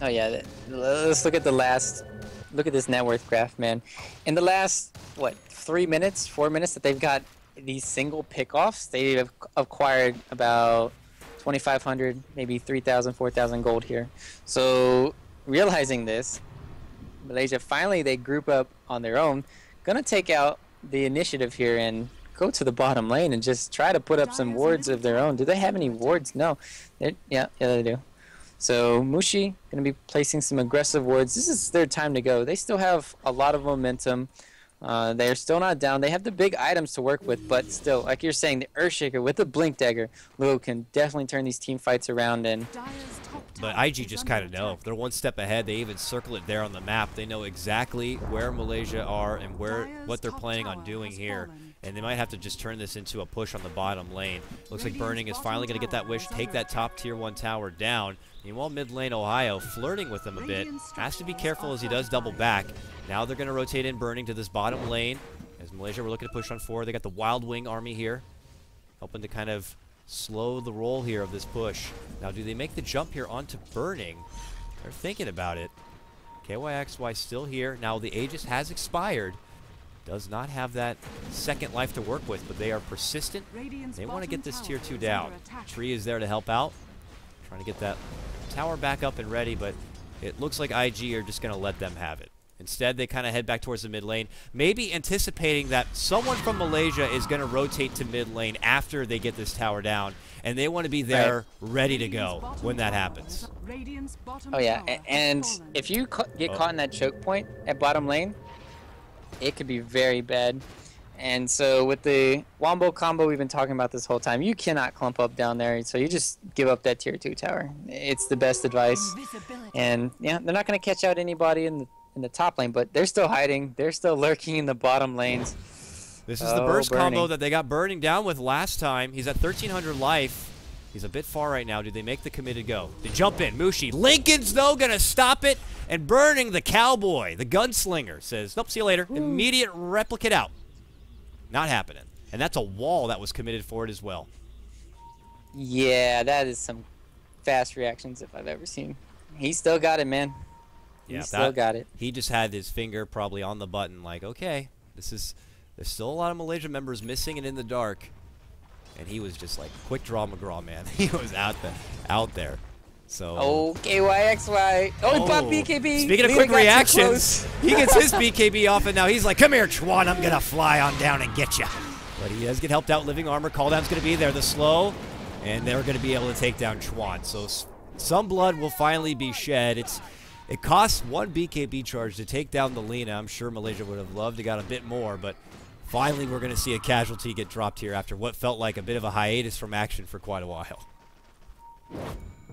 Oh yeah, let's look at look at this net worth graph, man. In the last, what, 3 minutes, 4 minutes that they've got these single pickoffs, they have acquired about 2,500, maybe 3,000, 4,000 gold here. So realizing this, Malaysia finally, they group up on their own, gonna take out the initiative here and go to the bottom lane and just try to put up some wards of their own. Do they have any wards? No. Yeah, they do. So Mushi going to be placing some aggressive wards. This is their time to go. They still have a lot of momentum. They're still not down. They have the big items to work with, but still, like you're saying, the Earthshaker with the Blink Dagger, Luo can definitely turn these team fights around. But IG just kind of know. They're one step ahead. They even circle it there on the map. They know exactly where Malaysia are and what they're planning on doing here. And they might have to just turn this into a push on the bottom lane. Looks like Burning is finally going to get that wish, take that top Tier 1 tower down. Meanwhile, mid lane Ohio flirting with them a bit. Has to be careful as he does double back. Now they're going to rotate in Burning to this bottom lane. As Malaysia, we're looking to push on forward. They got the Wild Wing army here, helping to kind of slow the roll here of this push. Now, do they make the jump here onto Burning? They're thinking about it. KotLGuy still here. Now, the Aegis has expired. Does not have that second life to work with, but they are persistent. They want to get this Tier 2 down. Tree is there to help out. Trying to get that tower back up and ready, but it looks like IG are just going to let them have it. Instead, they kind of head back towards the mid lane, maybe anticipating that someone from Malaysia is going to rotate to mid lane after they get this tower down, and they want to be there ready to go when that happens. Oh yeah, and if you get caught in that choke point at bottom lane, it could be very bad. And so with the wombo combo we've been talking about this whole time, you cannot clump up down there, so you just give up that Tier 2 tower. It's the best advice. And yeah, they're not going to catch out anybody in the top lane, but they're still hiding. They're still lurking in the bottom lanes. This is the burst combo that they got Burning down with last time. He's at 1,300 life. He's a bit far right now. Do they make the committed go? They jump in. Mushi. Lincoln's, though, going to stop it. And Burning, the cowboy, the gunslinger, says, nope, see you later. Immediate replicate out. Not happening. And that's a wall that was committed for it as well. Yeah, that is some fast reactions if I've ever seen. He still got it, man. Yeah, he still got it. He just had his finger probably on the button like, okay, there's still a lot of Malaysia members missing and in the dark. And he was just like, quick draw McGraw, man. He was out there. So. Oh, KYXY. Oh, he popped BKB. Speaking of quick reactions, he gets his BKB off, and now he's like, come here, Chuan, I'm going to fly on down and get you. But he does get helped out. Living Armor. Calldown's going to be there. The slow, and they're going to be able to take down Chuan. So some blood will finally be shed. It costs 1 BKB charge to take down the Lina. I'm sure Malaysia would have loved to got a bit more, but finally we're going to see a casualty get dropped here after what felt like a bit of a hiatus from action for quite a while.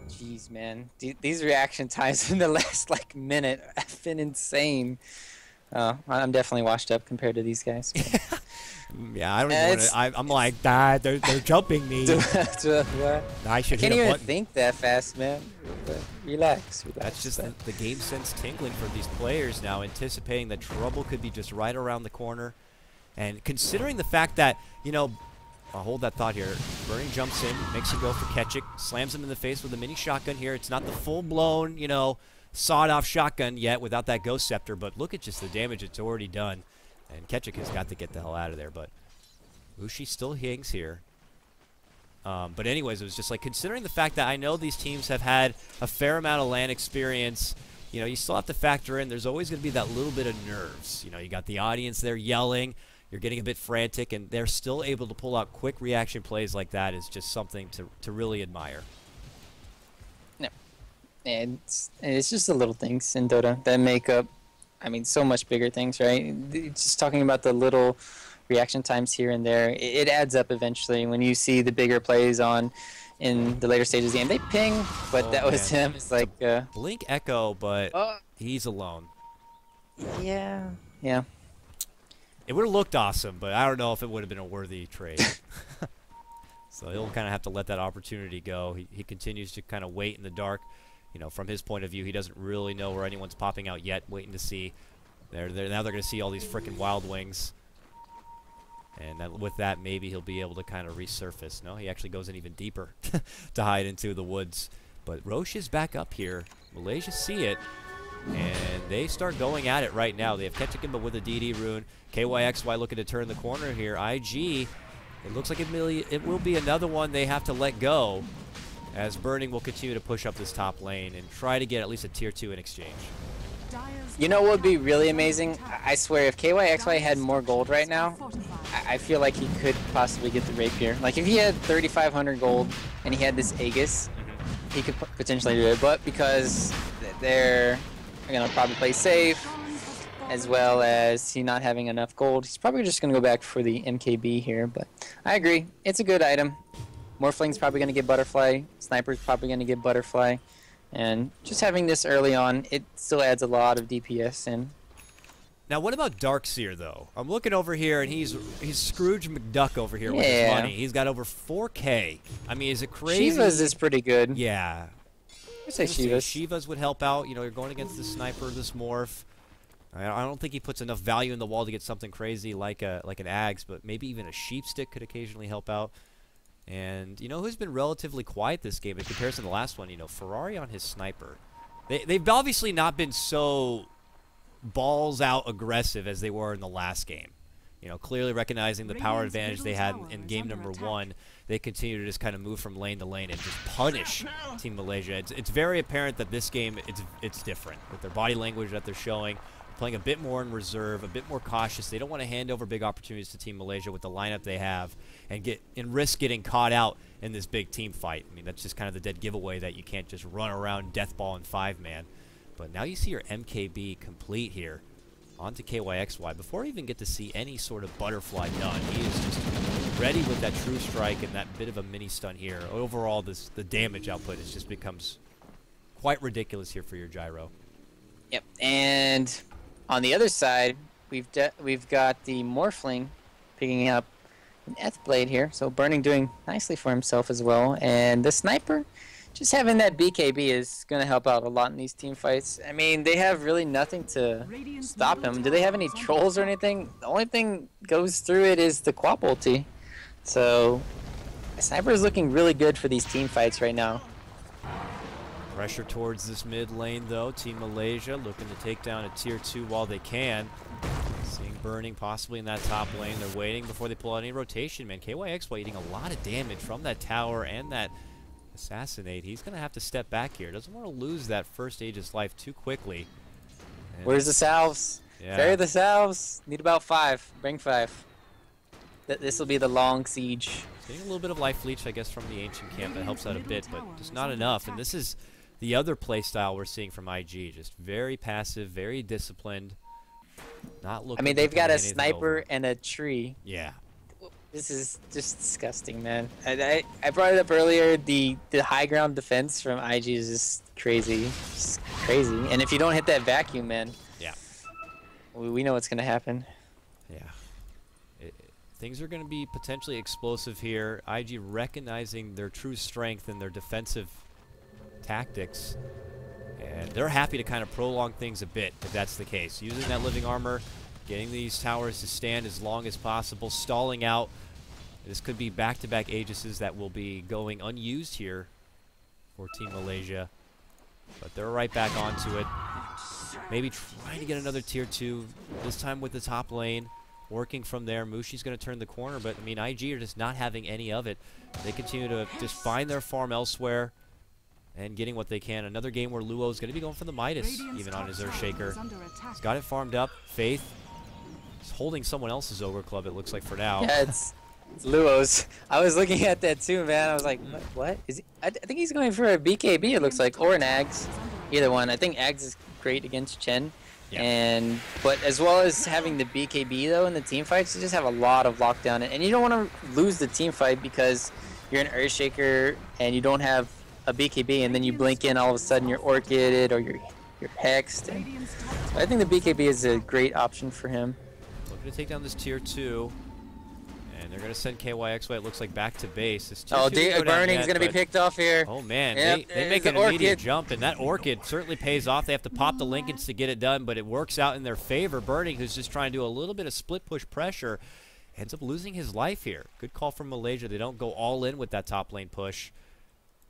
Jeez, man. These reaction times in the last, like, minute have been insane. I'm definitely washed up compared to these guys. Yeah, I don't even want to. I'm like, they're jumping me. I should can't hit a even button. think that fast, man. Relax. That's just the game sense tingling for these players now, anticipating that trouble could be just right around the corner. And considering the fact that, you know, I'll hold that thought here. Burning jumps in, makes him go for KotLGuy, slams him in the face with a mini shotgun here. It's not the full-blown, you know, sawed-off shotgun yet without that Ghost Scepter, but look at just the damage it's already done. And KotLGuy has got to get the hell out of there, but Ushi still hangs here. But anyways, it was just like, considering the fact that I know these teams have had a fair amount of LAN experience, you know, you still have to factor in there's always going to be that little bit of nerves. You know, you got the audience there yelling, you're getting a bit frantic, and they're still able to pull out quick reaction plays like that is just something to really admire. No. And it's just the little things in Dota that make up, I mean, so much bigger things, right? Just talking about the little reaction times here and there, it adds up eventually. When you see the bigger plays on in the later stages of the game, they ping, but that was him. It's like Blink Echo, but he's alone. Yeah. It would have looked awesome, but I don't know if it would have been a worthy trade. So he'll kind of have to let that opportunity go. He continues to kind of wait in the dark. You know, from his point of view, he doesn't really know where anyone's popping out yet, waiting to see. Now they're going to see all these freaking Wild Wings. And with that, maybe he'll be able to kind of resurface. No, he actually goes in even deeper to hide into the woods. But Roche is back up here. Malaysia see it, and they start going at it right now. They have Ketchikan with a DD rune. KYXY looking to turn the corner here. IG, it looks like it will be another one they have to let go, as Burning will continue to push up this top lane and try to get at least a tier 2 in exchange. You know what would be really amazing? I swear, if KYXY had more gold right now, I feel like he could possibly get the Rapier. Like, if he had 3,500 gold and he had this Aegis, he could potentially do it. But because they're going to probably play safe, as well as he not having enough gold, he's probably just going to go back for the MKB here. But I agree. It's a good item. Morphling's probably going to get Butterfly. Sniper's probably going to get Butterfly. And just having this early on, it still adds a lot of DPS in. Now, what about Darkseer, though? I'm looking over here, and he's Scrooge McDuck over here with his money. He's got over 4K. I mean, is it crazy? Shiva's is pretty good. Yeah. I'd say Shiva's. Shiva's would help out. You know, you're going against this sniper, this morph. I don't think he puts enough value in the wall to get something crazy like an Ags, but maybe even a Sheep Stick could occasionally help out. And, you know, who's been relatively quiet this game in comparison to the last one? You know, Ferrari on his sniper. They've obviously not been so balls out aggressive as they were in the last game. You know, clearly recognizing the power advantage they had in game number 1, they continue to just kind of move from lane to lane and just punish Team Malaysia. It's very apparent that this game, it's different with their body language that they're showing. Playing a bit more in reserve, a bit more cautious. They don't want to hand over big opportunities to Team Malaysia with the lineup they have and risk getting caught out in this big team fight. I mean, that's just kind of the dead giveaway that you can't just run around deathball and 5-man. But now you see your MKB complete here onto KYXY. Before you even get to see any sort of butterfly done, he is just ready with that true strike and that bit of a mini stun here. Overall, the damage output just becomes quite ridiculous here for your Gyro. Yep, and on the other side, we've got the Morphling picking up an Blade here. So Burning doing nicely for himself as well. And the Sniper, just having that BKB is going to help out a lot in these team fights. I mean, they have really nothing to stop him. Do they have any trolls or anything? The only thing goes through it is the Quap ulti. So the Sniper is looking really good for these team fights right now. Pressure towards this mid lane, though. Team Malaysia looking to take down a tier 2 while they can. Seeing Burning possibly in that top lane. They're waiting before they pull out any rotation, man. KYXY eating a lot of damage from that tower and that assassinate. He's going to have to step back here. Doesn't want to lose that first Aegis life too quickly. And where's the salves? Yeah. Bury the salves. Need about 5. Bring 5. This will be the long siege. Getting a little bit of life leech, I guess, from the ancient camp. That helps out a bit, but just not enough. And this is the other playstyle we're seeing from IG. Just very passive, very disciplined. Not looking. I mean, they've got a sniper over. and a tree. Yeah. This is just disgusting, man. I brought it up earlier. The high ground defense from IG is just crazy. Just crazy. And if you don't hit that vacuum, man. Yeah. We know what's going to happen. Yeah. Things are going to be potentially explosive here. IG recognizing their true strength and their defensive tactics. And they're happy to kind of prolong things a bit if that's the case. Using that living armor, getting these towers to stand as long as possible, stalling out. This could be back-to-back Aegises that will be going unused here for Team Malaysia. But they're right back onto it. Maybe trying to get another tier 2, this time with the top lane. Working from there. Mushi's going to turn the corner, but I mean, IG are just not having any of it. They continue to just find their farm elsewhere. and getting what they can. Another game where Luo's going to be going for the Midas, even on his Earthshaker. He's got it farmed up. Faith is holding someone else's Ogre Club, it looks like, for now. Yeah, it's Luo's. I was looking at that too, man. I was like, what? Is he? I think he's going for a BKB, it looks like, or an Ags. Either one. I think Ags is great against Chen. Yeah. But as well as having the BKB though in the team fights, you just have a lot of lockdown, and you don't want to lose the team fight because you're an Earthshaker and you don't have a BKB, and then you blink in, all of a sudden you're Orchided or you're hexed. And so I think the BKB is a great option for him. Looking to take down this tier 2. And they're going to send KYXY, it looks like, back to base. This Burning's going to be picked off here. Oh, man. Yep, they make an immediate jump, and that Orchid certainly pays off. They have to pop the Lincolns to get it done, but it works out in their favor. Burning, who's just trying to do a little bit of split push pressure, ends up losing his life here. Good call from Malaysia. They don't go all in with that top lane push.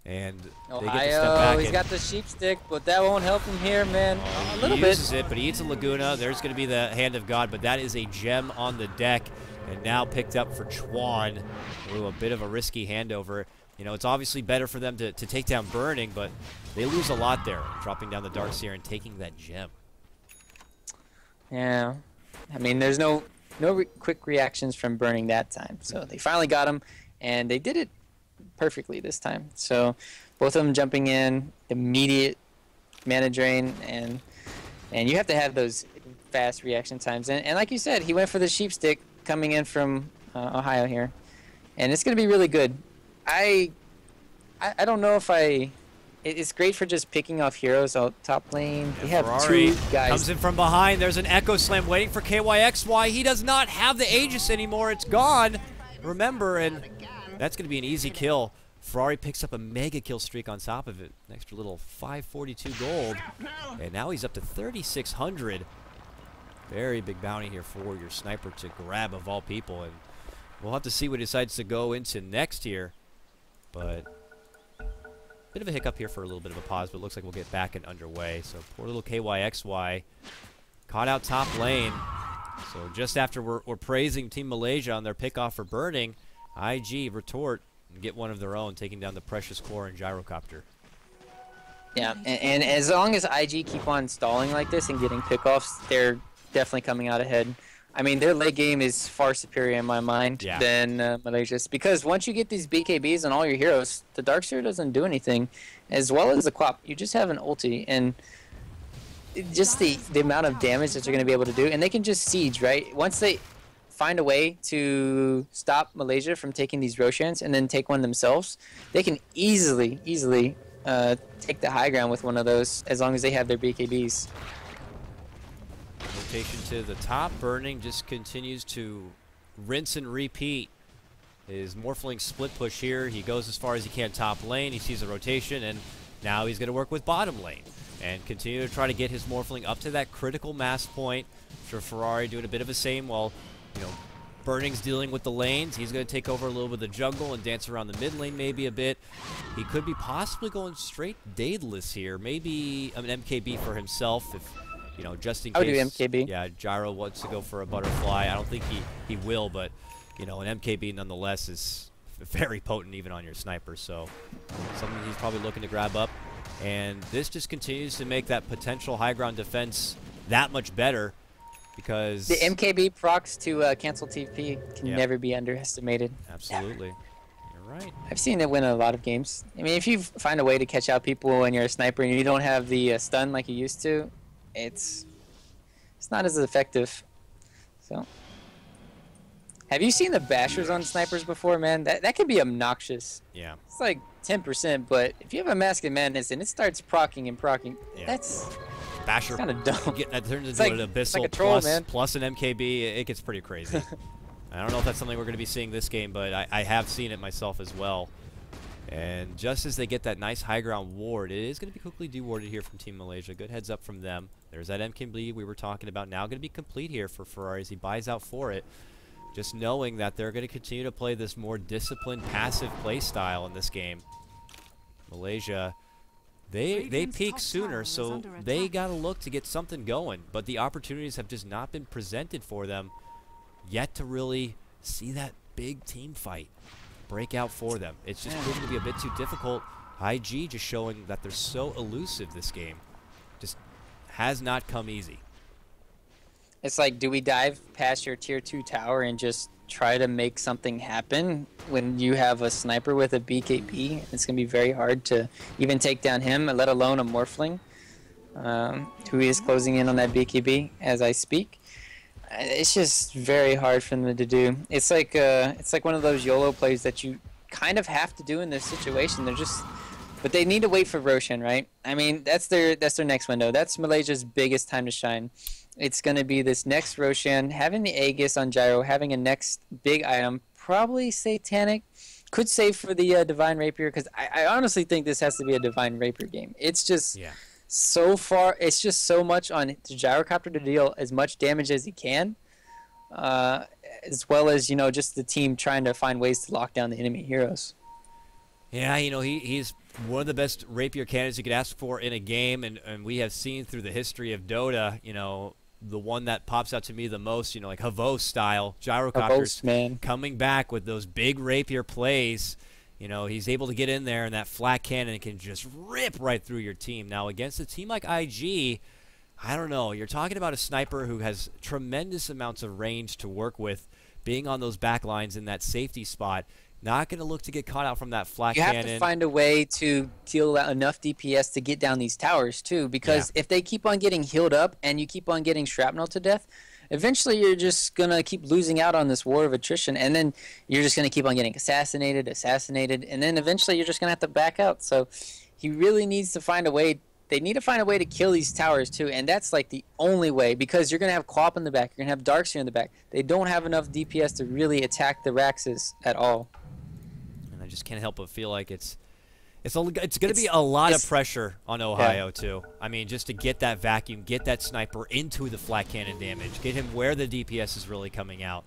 And they get to step back. He's got the sheep stick, but that won't help him here, man. A little bit. He uses it, but he eats a Laguna. There's going to be the Hand of God, but that is a gem on the deck. And now picked up for Chuan. Ooh, a bit of a risky handover. You know, it's obviously better for them to take down Burning, but they lose a lot there, dropping down the Darkseer and taking that gem. Yeah. I mean, there's no quick reactions from Burning that time. So they finally got him, and they did it perfectly this time. So both of them jumping in, immediate mana drain, and you have to have those fast reaction times. And like you said, he went for the sheep stick coming in from Ohio here, and it's going to be really good. I don't know if it's great for just picking off heroes out top lane. They have Ferrari 2 guys. Comes in from behind. There's an Echo Slam waiting for KYXY. He does not have the Aegis anymore. It's gone. Remember, and that's going to be an easy kill. Ferrari picks up a mega kill streak on top of it. An extra little 542 gold, and now he's up to 3,600. Very big bounty here for your sniper to grab, of all people, and we'll have to see what he decides to go into next here. But bit of a hiccup here for a little bit of a pause, but it looks like we'll get back and underway. So poor little KYXY caught out top lane. So just after we're praising Team Malaysia on their pickoff for Burning, IG retort and get one of their own, taking down the Precious Core and Gyrocopter. Yeah, and as long as IG keep on stalling like this and getting pickoffs, they're definitely coming out ahead. I mean, their late game is far superior in my mind than Malaysia's, because once you get these BKBs on all your heroes, the Darkseer doesn't do anything, as well as the Quap. You just have an ulti, and just the amount of damage that you're going to be able to do, and they can just siege, right? Once they find a way to stop Malaysia from taking these Roshans and then take one themselves, they can easily take the high ground with one of those, as long as they have their BKBs. Rotation to the top. Burning just continues to rinse and repeat his Morphling split push here. He goes as far as he can top lane. He sees a rotation, and now he's going to work with bottom lane and continue to try to get his Morphling up to that critical mass point. I'm sure Ferrari doing a bit of the same while, you know, Burning's dealing with the lanes. He's going to take over a little bit of the jungle and dance around the mid lane maybe a bit. He could be possibly going straight Daedalus here. Maybe an MKB for himself if, you know, just in case. I would do MKB. Yeah, Gyro wants to go for a butterfly. I don't think he will, but, you know, an MKB nonetheless is very potent even on your sniper. So something he's probably looking to grab up. And this just continues to make that potential high ground defense that much better, because the MKB procs to cancel TP can never be underestimated. Absolutely. You're right. I've seen it win a lot of games. I mean, if you find a way to catch out people when you're a sniper and you don't have the stun like you used to, it's not as effective. So, have you seen the bashers on snipers before, man? That can be obnoxious. Yeah. It's like 10%, but if you have a Mask of Madness and it starts procking and procking, that's Basher kind of dumb. That turns into an Abyssal like troll, plus an MKB. It gets pretty crazy. I don't know if that's something we're going to be seeing this game, but I have seen it myself as well. And just as they get that nice high ground ward, it is going to be quickly dewarded here from Team Malaysia. Good heads up from them. There's that MKB we were talking about. Now going to be complete here for Ferrari as he buys out for it. Just knowing that they're going to continue to play this more disciplined, passive play style in this game. Malaysia, they peak sooner, so they got to look to get something going. But the opportunities have just not been presented for them yet to really see that big team fight break out for them. It's just proven to be a bit too difficult. IG just showing that they're so elusive this game. Just has not come easy. It's like, do we dive past your tier 2 tower and just try to make something happen when you have a sniper with a BKB? It's going to be very hard to even take down him, let alone a Morphling, who is closing in on that BKB as I speak. It's just very hard for them to do. It's like one of those YOLO plays that you kind of have to do in this situation. But they need to wait for Roshan, right? I mean, that's their next window. That's Malaysia's biggest time to shine. It's going to be this next Roshan, having the Aegis on Gyro, having a next big item, probably Satanic. Could save for the Divine Rapier, because I honestly think this has to be a Divine Rapier game. It's just so far, it's just so much on the Gyrocopter to deal as much damage as he can, as well as, you know, just the team trying to find ways to lock down the enemy heroes. Yeah, you know, he's one of the best Rapier candidates you could ask for in a game, and we have seen through the history of Dota, you know, the one that pops out to me the most, you know, like Havos style, Gyrocopters coming back with those big Rapier plays. You know, he's able to get in there, and that flat cannon can just rip right through your team. Now, against a team like IG, I don't know. You're talking about a sniper who has tremendous amounts of range to work with, being on those back lines in that safety spot. Not going to look to get caught out from that flat cannon. You have to find a way to deal out enough DPS to get down these towers, too, because if they keep on getting healed up and you keep on getting shrapnel to death, eventually you're just going to keep losing out on this war of attrition, and then you're just going to keep on getting assassinated, and then eventually you're just going to have to back out. So he really needs to find a way. They need to find a way to kill these towers, too, and that's like the only way, because you're going to have Quap in the back, you're going to have Darkseer in the back. They don't have enough DPS to really attack the Raxes at all. I just can't help but feel like it's going to be a lot of pressure on Ohio too. I mean, just to get that vacuum, get that sniper into the flat cannon damage, get him where the DPS is really coming out.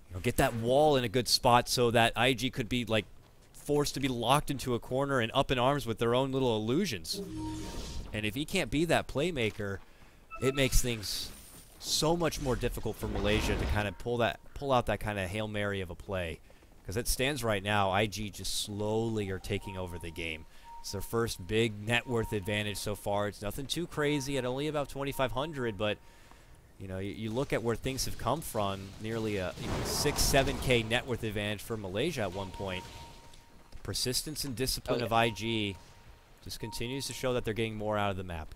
You know, get that wall in a good spot so that IG could be like forced to be locked into a corner and up in arms with their own little illusions. And if he can't be that playmaker, it makes things so much more difficult for Malaysia to kind of pull out that kind of Hail Mary of a play. Because it stands right now, IG just slowly are taking over the game. It's their first big net worth advantage so far. It's nothing too crazy at only about 2,500, but you know, you look at where things have come from, nearly a 6-7K net worth advantage for Malaysia at one point. The persistence and discipline of IG just continues to show that they're getting more out of the map.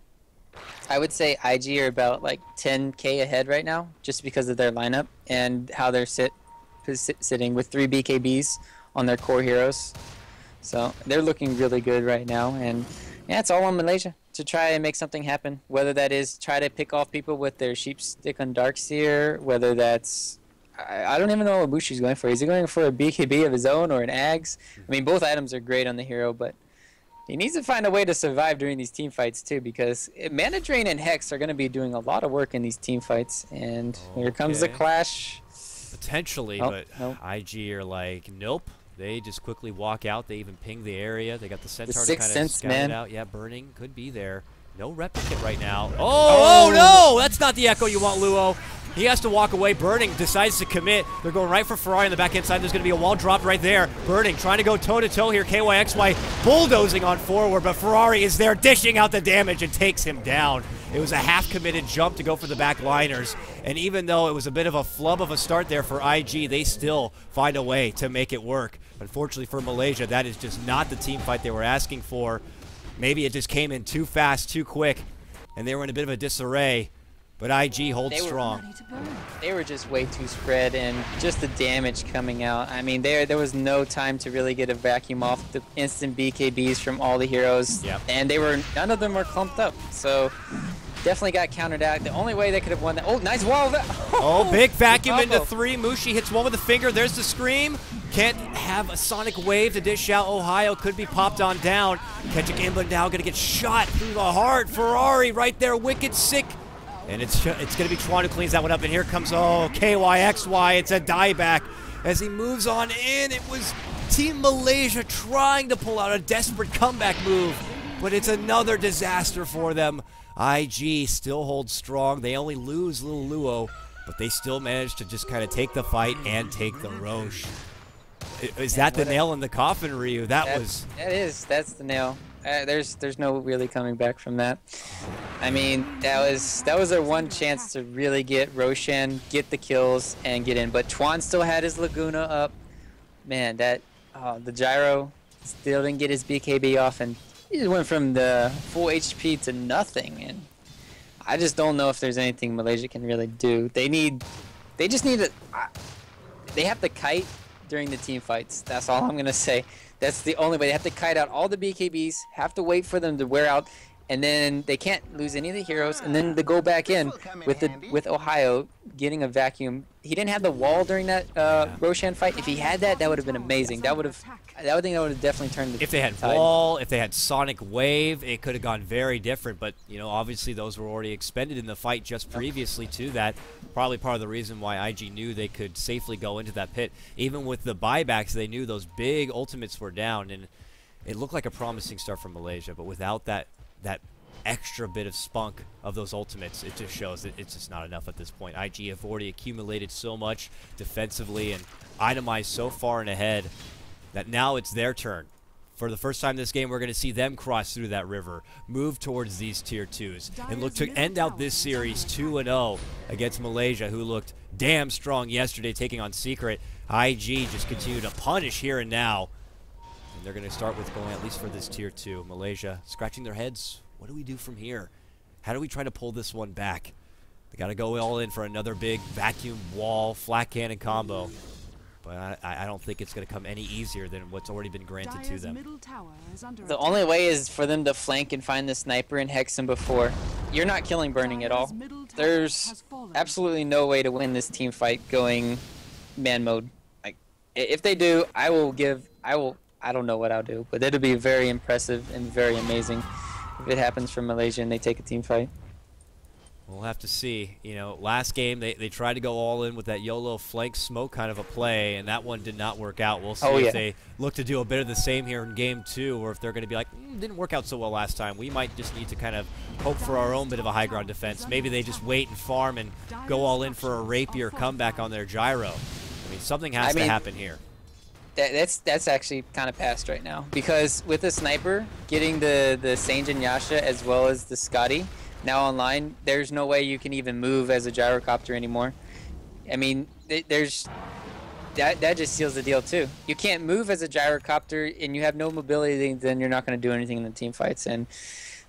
I would say IG are about like 10K ahead right now, just because of their lineup and how they're sitting with 3 BKBs on their core heroes. So they're looking really good right now, and yeah, it's all on Malaysia to try and make something happen, whether that is try to pick off people with their sheep stick on Darkseer, whether that's I don't even know what Bushi's going for. Is he going for a BKB of his own or an Ags? I mean, both items are great on the hero, but he needs to find a way to survive during these team fights too, because Mana Drain and Hex are going to be doing a lot of work in these team fights, and here comes the clash. Potentially, but IG are like, nope. They just quickly walk out. They even ping the area. They got the Centaur to kind of scout it out. Yeah, Burning could be there. No replicate right now. Oh, no! That's not the echo you want, Luo. He has to walk away. Burning decides to commit. They're going right for Ferrari on the back end side. There's going to be a wall dropped right there. Burning trying to go toe-to-toe here. KYXY bulldozing on forward, but Ferrari is there dishing out the damage and takes him down. It was a half-committed jump to go for the back liners, and even though it was a bit of a flub of a start there for IG, they still find a way to make it work. Unfortunately for Malaysia, that is just not the team fight they were asking for. Maybe it just came in too fast, too quick, and they were in a bit of a disarray, but IG holds strong. They were just way too spread, and just the damage coming out. I mean, there was no time to really get a vacuum off the instant BKBs from all the heroes, and none of them were clumped up, so definitely got countered out. The only way they could have won that. Oh, nice wall. Oh, big vacuum into 3. Mushi hits one with a finger. There's the scream. Can't have a sonic wave to dish out. Ohio could be popped on down. Ketchik Imba now going to get shot through the heart. Ferrari right there, wicked sick. And it's going to be Tron who cleans that one up. And here comes, KYXY. It's a dieback. As he moves on in, it was Team Malaysia trying to pull out a desperate comeback move. But it's another disaster for them. IG still holds strong. They only lose little Luo, but they still manage to just kind of take the fight and take the Roche. Is that the nail in the coffin, Ryu? That's the nail. There's no really coming back from that. I mean, that was their one chance to really get Roshan, get the kills, and get in. But Twan still had his Laguna up. Man, the gyro still didn't get his BKB off, and he just went from the full HP to nothing. And I just don't know if there's anything Malaysia can really do. They just need to. They have to kite during the team fights. That's all I'm gonna say. That's the only way. They have to kite out all the BKBs, have to wait for them to wear out, and then they can't lose any of the heroes, and then they go back in with Ohio getting a vacuum. He didn't have the wall during that Roshan fight. If he had that, that would have been amazing. That would have definitely turned the If they had tide. wall, if they had Sonic Wave, it could have gone very different. But, you know, obviously those were already expended in the fight just previously to that. Probably part of the reason why IG knew they could safely go into that pit. Even with the buybacks, they knew those big ultimates were down. And it looked like a promising start for Malaysia. But without that extra bit of spunk of those ultimates, it just shows that it's just not enough at this point. IG have already accumulated so much defensively and itemized so far and ahead that now it's their turn. For the first time this game, we're going to see them cross through that river, move towards these tier 2s, and look to end out this series 2-0 against Malaysia, who looked damn strong yesterday taking on Secret. IG just continue to punish here and now, and they're going to start with going at least for this tier 2. Malaysia scratching their heads. What do we do from here? How do we try to pull this one back? They got to go all in for another big vacuum wall, flat cannon combo. But I don't think it's going to come any easier than what's already been granted to them. The only way is for them to flank and find the sniper and hex him before. You're not killing Burning at all. There's absolutely no way to win this team fight going man mode. Like, if they do, I don't know what I'll do, but it'll be very impressive and very amazing if it happens for Malaysia and they take a team fight. We'll have to see. You know, last game they tried to go all in with that YOLO flank smoke kind of a play, and that one did not work out. We'll see if they look to do a bit of the same here in game 2, or if they're going to be like, didn't work out so well last time. We might just need to kind of hope for our own bit of a high ground defense. Maybe they just wait and farm and go all in for a rapier comeback on their gyro. I mean, something has to happen here. That's actually kind of past right now, because with the sniper getting the Sange and Yasha as well as the Scotty now online, there's no way you can even move as a gyrocopter anymore. I mean, that just seals the deal too. You can't move as a gyrocopter and you have no mobility, then you're not going to do anything in the team fights. And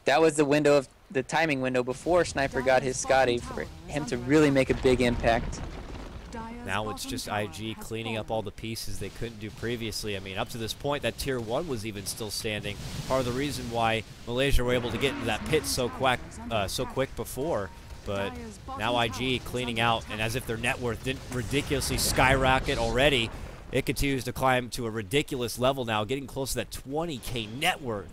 that was the timing window before Sniper got his Scotty for him to really make a big impact. Now it's just IG cleaning up all the pieces they couldn't do previously. I mean, up to this point, that tier 1 was even still standing. Part of the reason why Malaysia were able to get into that pit so quick before. But now IG cleaning out, and as if their net worth didn't ridiculously skyrocket already, it continues to climb to a ridiculous level now, getting close to that 20K net worth.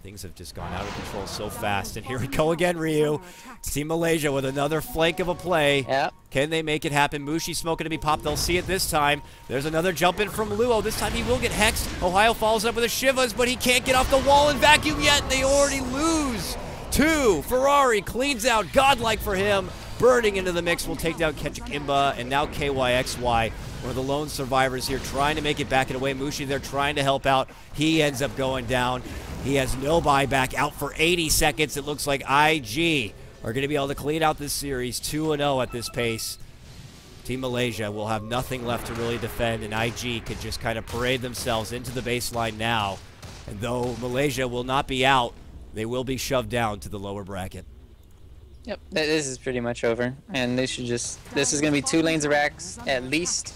Things have just gone out of control so fast. And here we go again, Ryu. Team Malaysia with another flank of a play. Yep. Can they make it happen? Mushi smoking to be popped. They'll see it this time. There's another jump in from Luo. This time he will get hexed. Ohio follows up with a Shivas, but he can't get off the wall and vacuum yet. They already lose. 2. Ferrari cleans out. Godlike for him. Burning into the mix will take down Ketchikimba, and now KYXY, one of the lone survivors here, trying to make it back and away. Mushi there trying to help out. He ends up going down. He has no buyback, out for 80 seconds. It looks like IG are going to be able to clean out this series 2-0 at this pace. Team Malaysia will have nothing left to really defend, and IG could just kind of parade themselves into the baseline now. And though Malaysia will not be out, they will be shoved down to the lower bracket. Yep, this is pretty much over, and this is going to be 2 lanes of racks at least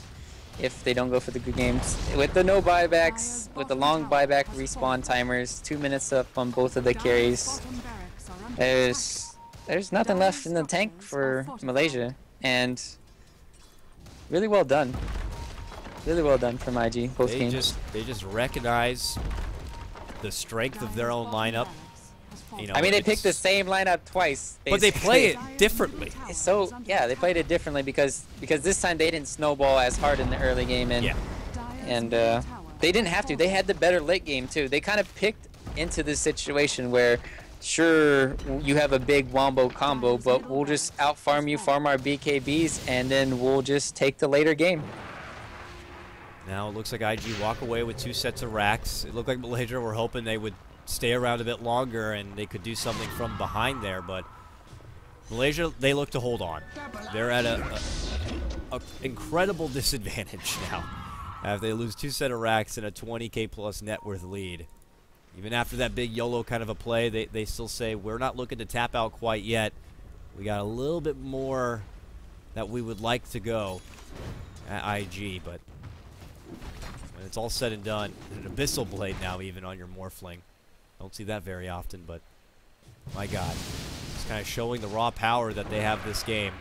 if they don't go for the good games. With the no buybacks, with the long buyback respawn timers, 2 minutes up on both of the carries, there's nothing left in the tank for Malaysia, and really well done. Really well done from IG, both games. They just recognize the strength of their own lineup. You know, I mean, they picked the same lineup twice, basically. But they play it differently. So yeah, they played it differently because this time they didn't snowball as hard in the early game, and they didn't have to. They had the better late game too. They kind of picked into this situation where, sure, you have a big wombo combo, but we'll just out farm you, farm our BKBs, and then we'll just take the later game. Now it looks like IG walk away with 2 sets of racks. It looked like Malaysia were hoping they would stay around a bit longer and they could do something from behind there, but Malaysia, they look to hold on. They're at a incredible disadvantage now. If they lose 2 set of racks and a 20K plus net worth lead. Even after that big YOLO kind of a play, they still say, we're not looking to tap out quite yet. We got a little bit more that we would like to go at IG, but when it's all said and done, an Abyssal Blade now even on your Morphling. Don't see that very often, but my God. It's kind of showing the raw power that they have this game.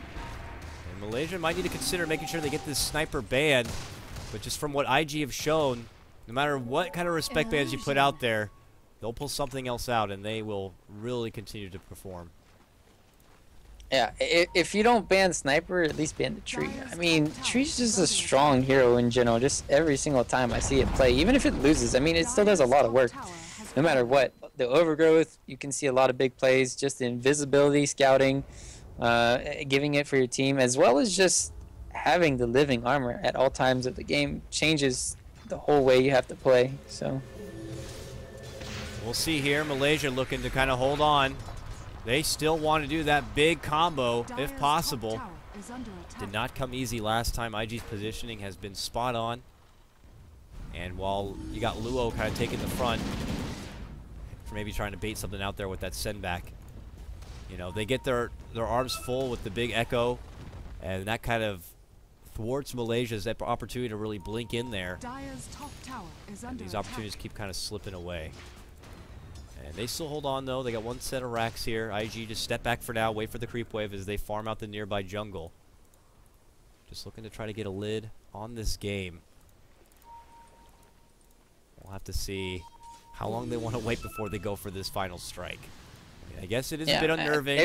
And Malaysia might need to consider making sure they get this sniper banned, but just from what IG have shown, no matter what kind of respect bans you put out there, they'll pull something else out and they will really continue to perform. Yeah, if you don't ban Sniper, at least ban the Tree. I mean, Tree's just a strong hero in general. Just every single time I see it play, even if it loses, I mean, it still does a lot of work. No matter what. The Overgrowth, you can see a lot of big plays. Just the invisibility, scouting, giving it for your team, as well as just having the living armor at all times of the game changes the whole way you have to play. So we'll see here. Malaysia looking to kind of hold on. They still want to do that big combo if possible. Did not come easy last time. IG's positioning has been spot on. And while you got Luo kind of taking the front for maybe trying to bait something out there with that send back, you know, they get their arms full with the big echo, and that kind of thwarts Malaysia's opportunity to really blink in there. And these opportunities keep kind of slipping away. And they still hold on, though. They got 1 set of racks here. IG just step back for now, wait for the creep wave as they farm out the nearby jungle. Just looking to try to get a lid on this game. We'll have to see how long they want to wait before they go for this final strike. I mean, I guess it is a bit unnerving.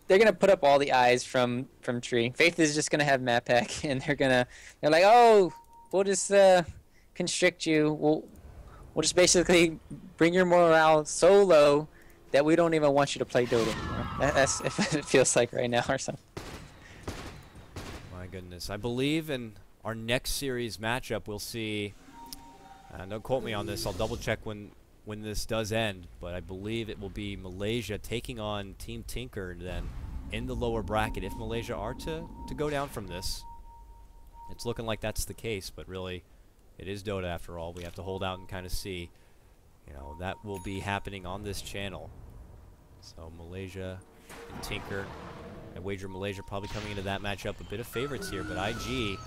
They're gonna put up all the eyes from Tree. Faith is just gonna have map pack, and they're like, oh, we'll just constrict you. We'll just basically bring your morale so low that we don't even want you to play Dota anymore. That's if it feels like right now or something. My goodness. I believe in our next series matchup we'll see, don't quote me on this, I'll double check when this does end, but I believe it will be Malaysia taking on Team Tinker then in the lower bracket. If Malaysia are to go down from this, it's looking like that's the case, but really it is Dota after all. We have to hold out and kind of see. You know, that will be happening on this channel. So Malaysia and Tinker. I wager Malaysia probably coming into that matchup a bit of favorites here, but IG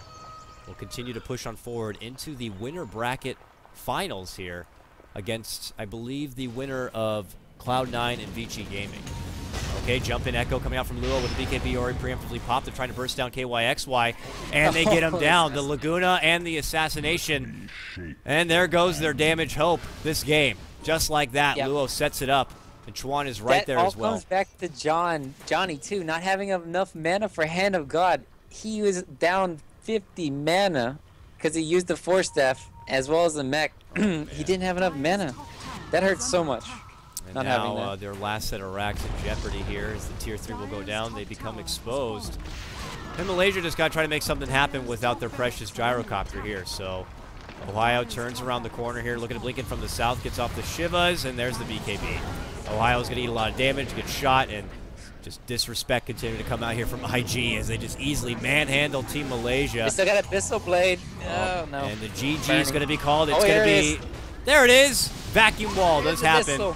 will continue to push on forward into the winner bracket finals here against, I believe, the winner of Cloud9 and Vici Gaming. Okay, jump in Echo coming out from Luo with the BKB already preemptively popped. They're trying to burst down KYXY, and they get him down. The Laguna and the assassination. And there goes their damage hope this game. Just like that, yep. Luo sets it up, and Chuan is right there as well. That all comes back to Johnny, too, not having enough mana for Hand of God. He was down 50 mana because he used the Force Staff as well as the mech. He didn't have enough mana. That hurts so much. And now their last set of racks in jeopardy here as the tier 3 will go down. They become exposed. And Malaysia just got to try to make something happen without their precious gyrocopter here. So Ohio turns around the corner here, looking at Blinken from the south, gets off the Shivas, and there's the BKB. Ohio's going to eat a lot of damage, gets shot, and just disrespect continuing to come out here from IG as they just easily manhandle Team Malaysia. They still got a Abyssal Blade. Oh, no. And the GG is going to be called. It's going to be... There it is. Vacuum wall does happen.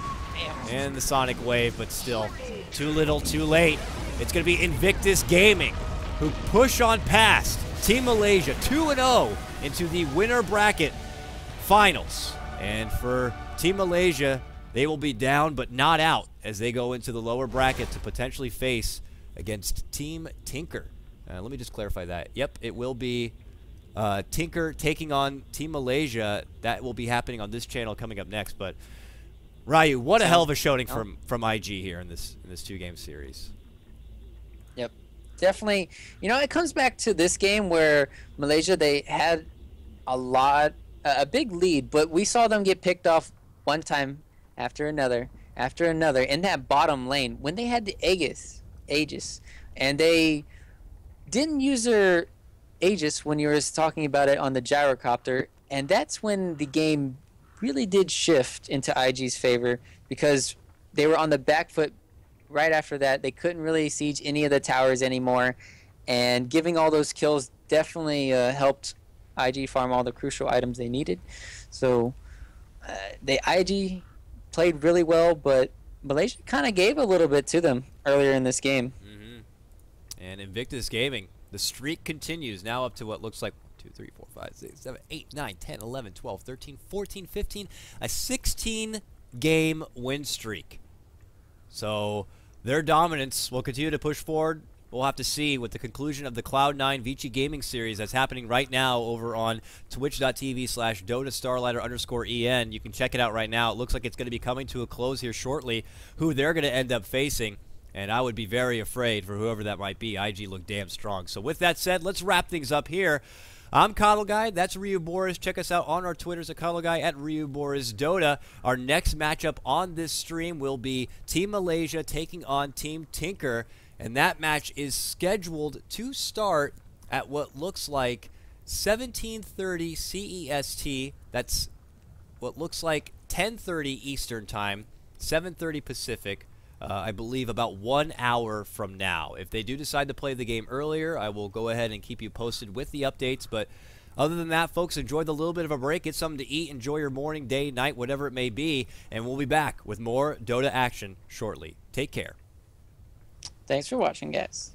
And the Sonic Wave, but still, too little, too late. It's going to be Invictus Gaming, who push on past Team Malaysia 2-0 into the winner bracket finals. And for Team Malaysia, they will be down but not out as they go into the lower bracket to potentially face against Team Tinker. Let me just clarify that. Yep, it will be Tinker taking on Team Malaysia. That will be happening on this channel coming up next, but Ryu, what a hell of a showing from IG here in this 2-game series. Yep, definitely. You know, it comes back to this game where Malaysia, they had a big lead, but we saw them get picked off one time after another in that bottom lane when they had the Aegis, and they didn't use their Aegis when you were talking about it on the gyrocopter, and that's when the game really did shift into IG's favor because they were on the back foot right after that. They couldn't really siege any of the towers anymore, and giving all those kills definitely helped IG farm all the crucial items they needed. So the IG played really well, but Malaysia kind of gave a little bit to them earlier in this game. And Invictus Gaming, the streak continues, now up to what looks like 2, 3, 4, 5, 6, 7, 8, 9, 10, 11, 12, 13, 14, 15, a 16-game win streak. So their dominance will continue to push forward. We'll have to see with the conclusion of the Cloud9 Vici Gaming Series that's happening right now over on twitch.tv/DotaStarladder_EN. You can check it out right now. It looks like it's going to be coming to a close here shortly, who they're going to end up facing. And I would be very afraid for whoever that might be. IG looked damn strong. So with that said, let's wrap things up here. I'm KotLGuy. That's Ryu Boris. Check us out on our Twitters at KotLGuy, at Ryu Boris Dota. Our next matchup on this stream will be Team Malaysia taking on Team Tinker. And that match is scheduled to start at what looks like 17:30 CEST. That's what looks like 10:30 Eastern Time, 7:30 Pacific. I believe about 1 hour from now. If they do decide to play the game earlier, I will go ahead and keep you posted with the updates. But other than that, folks, enjoy the little bit of a break. Get something to eat. Enjoy your morning, day, night, whatever it may be. And we'll be back with more Dota action shortly. Take care. Thanks for watching, guys.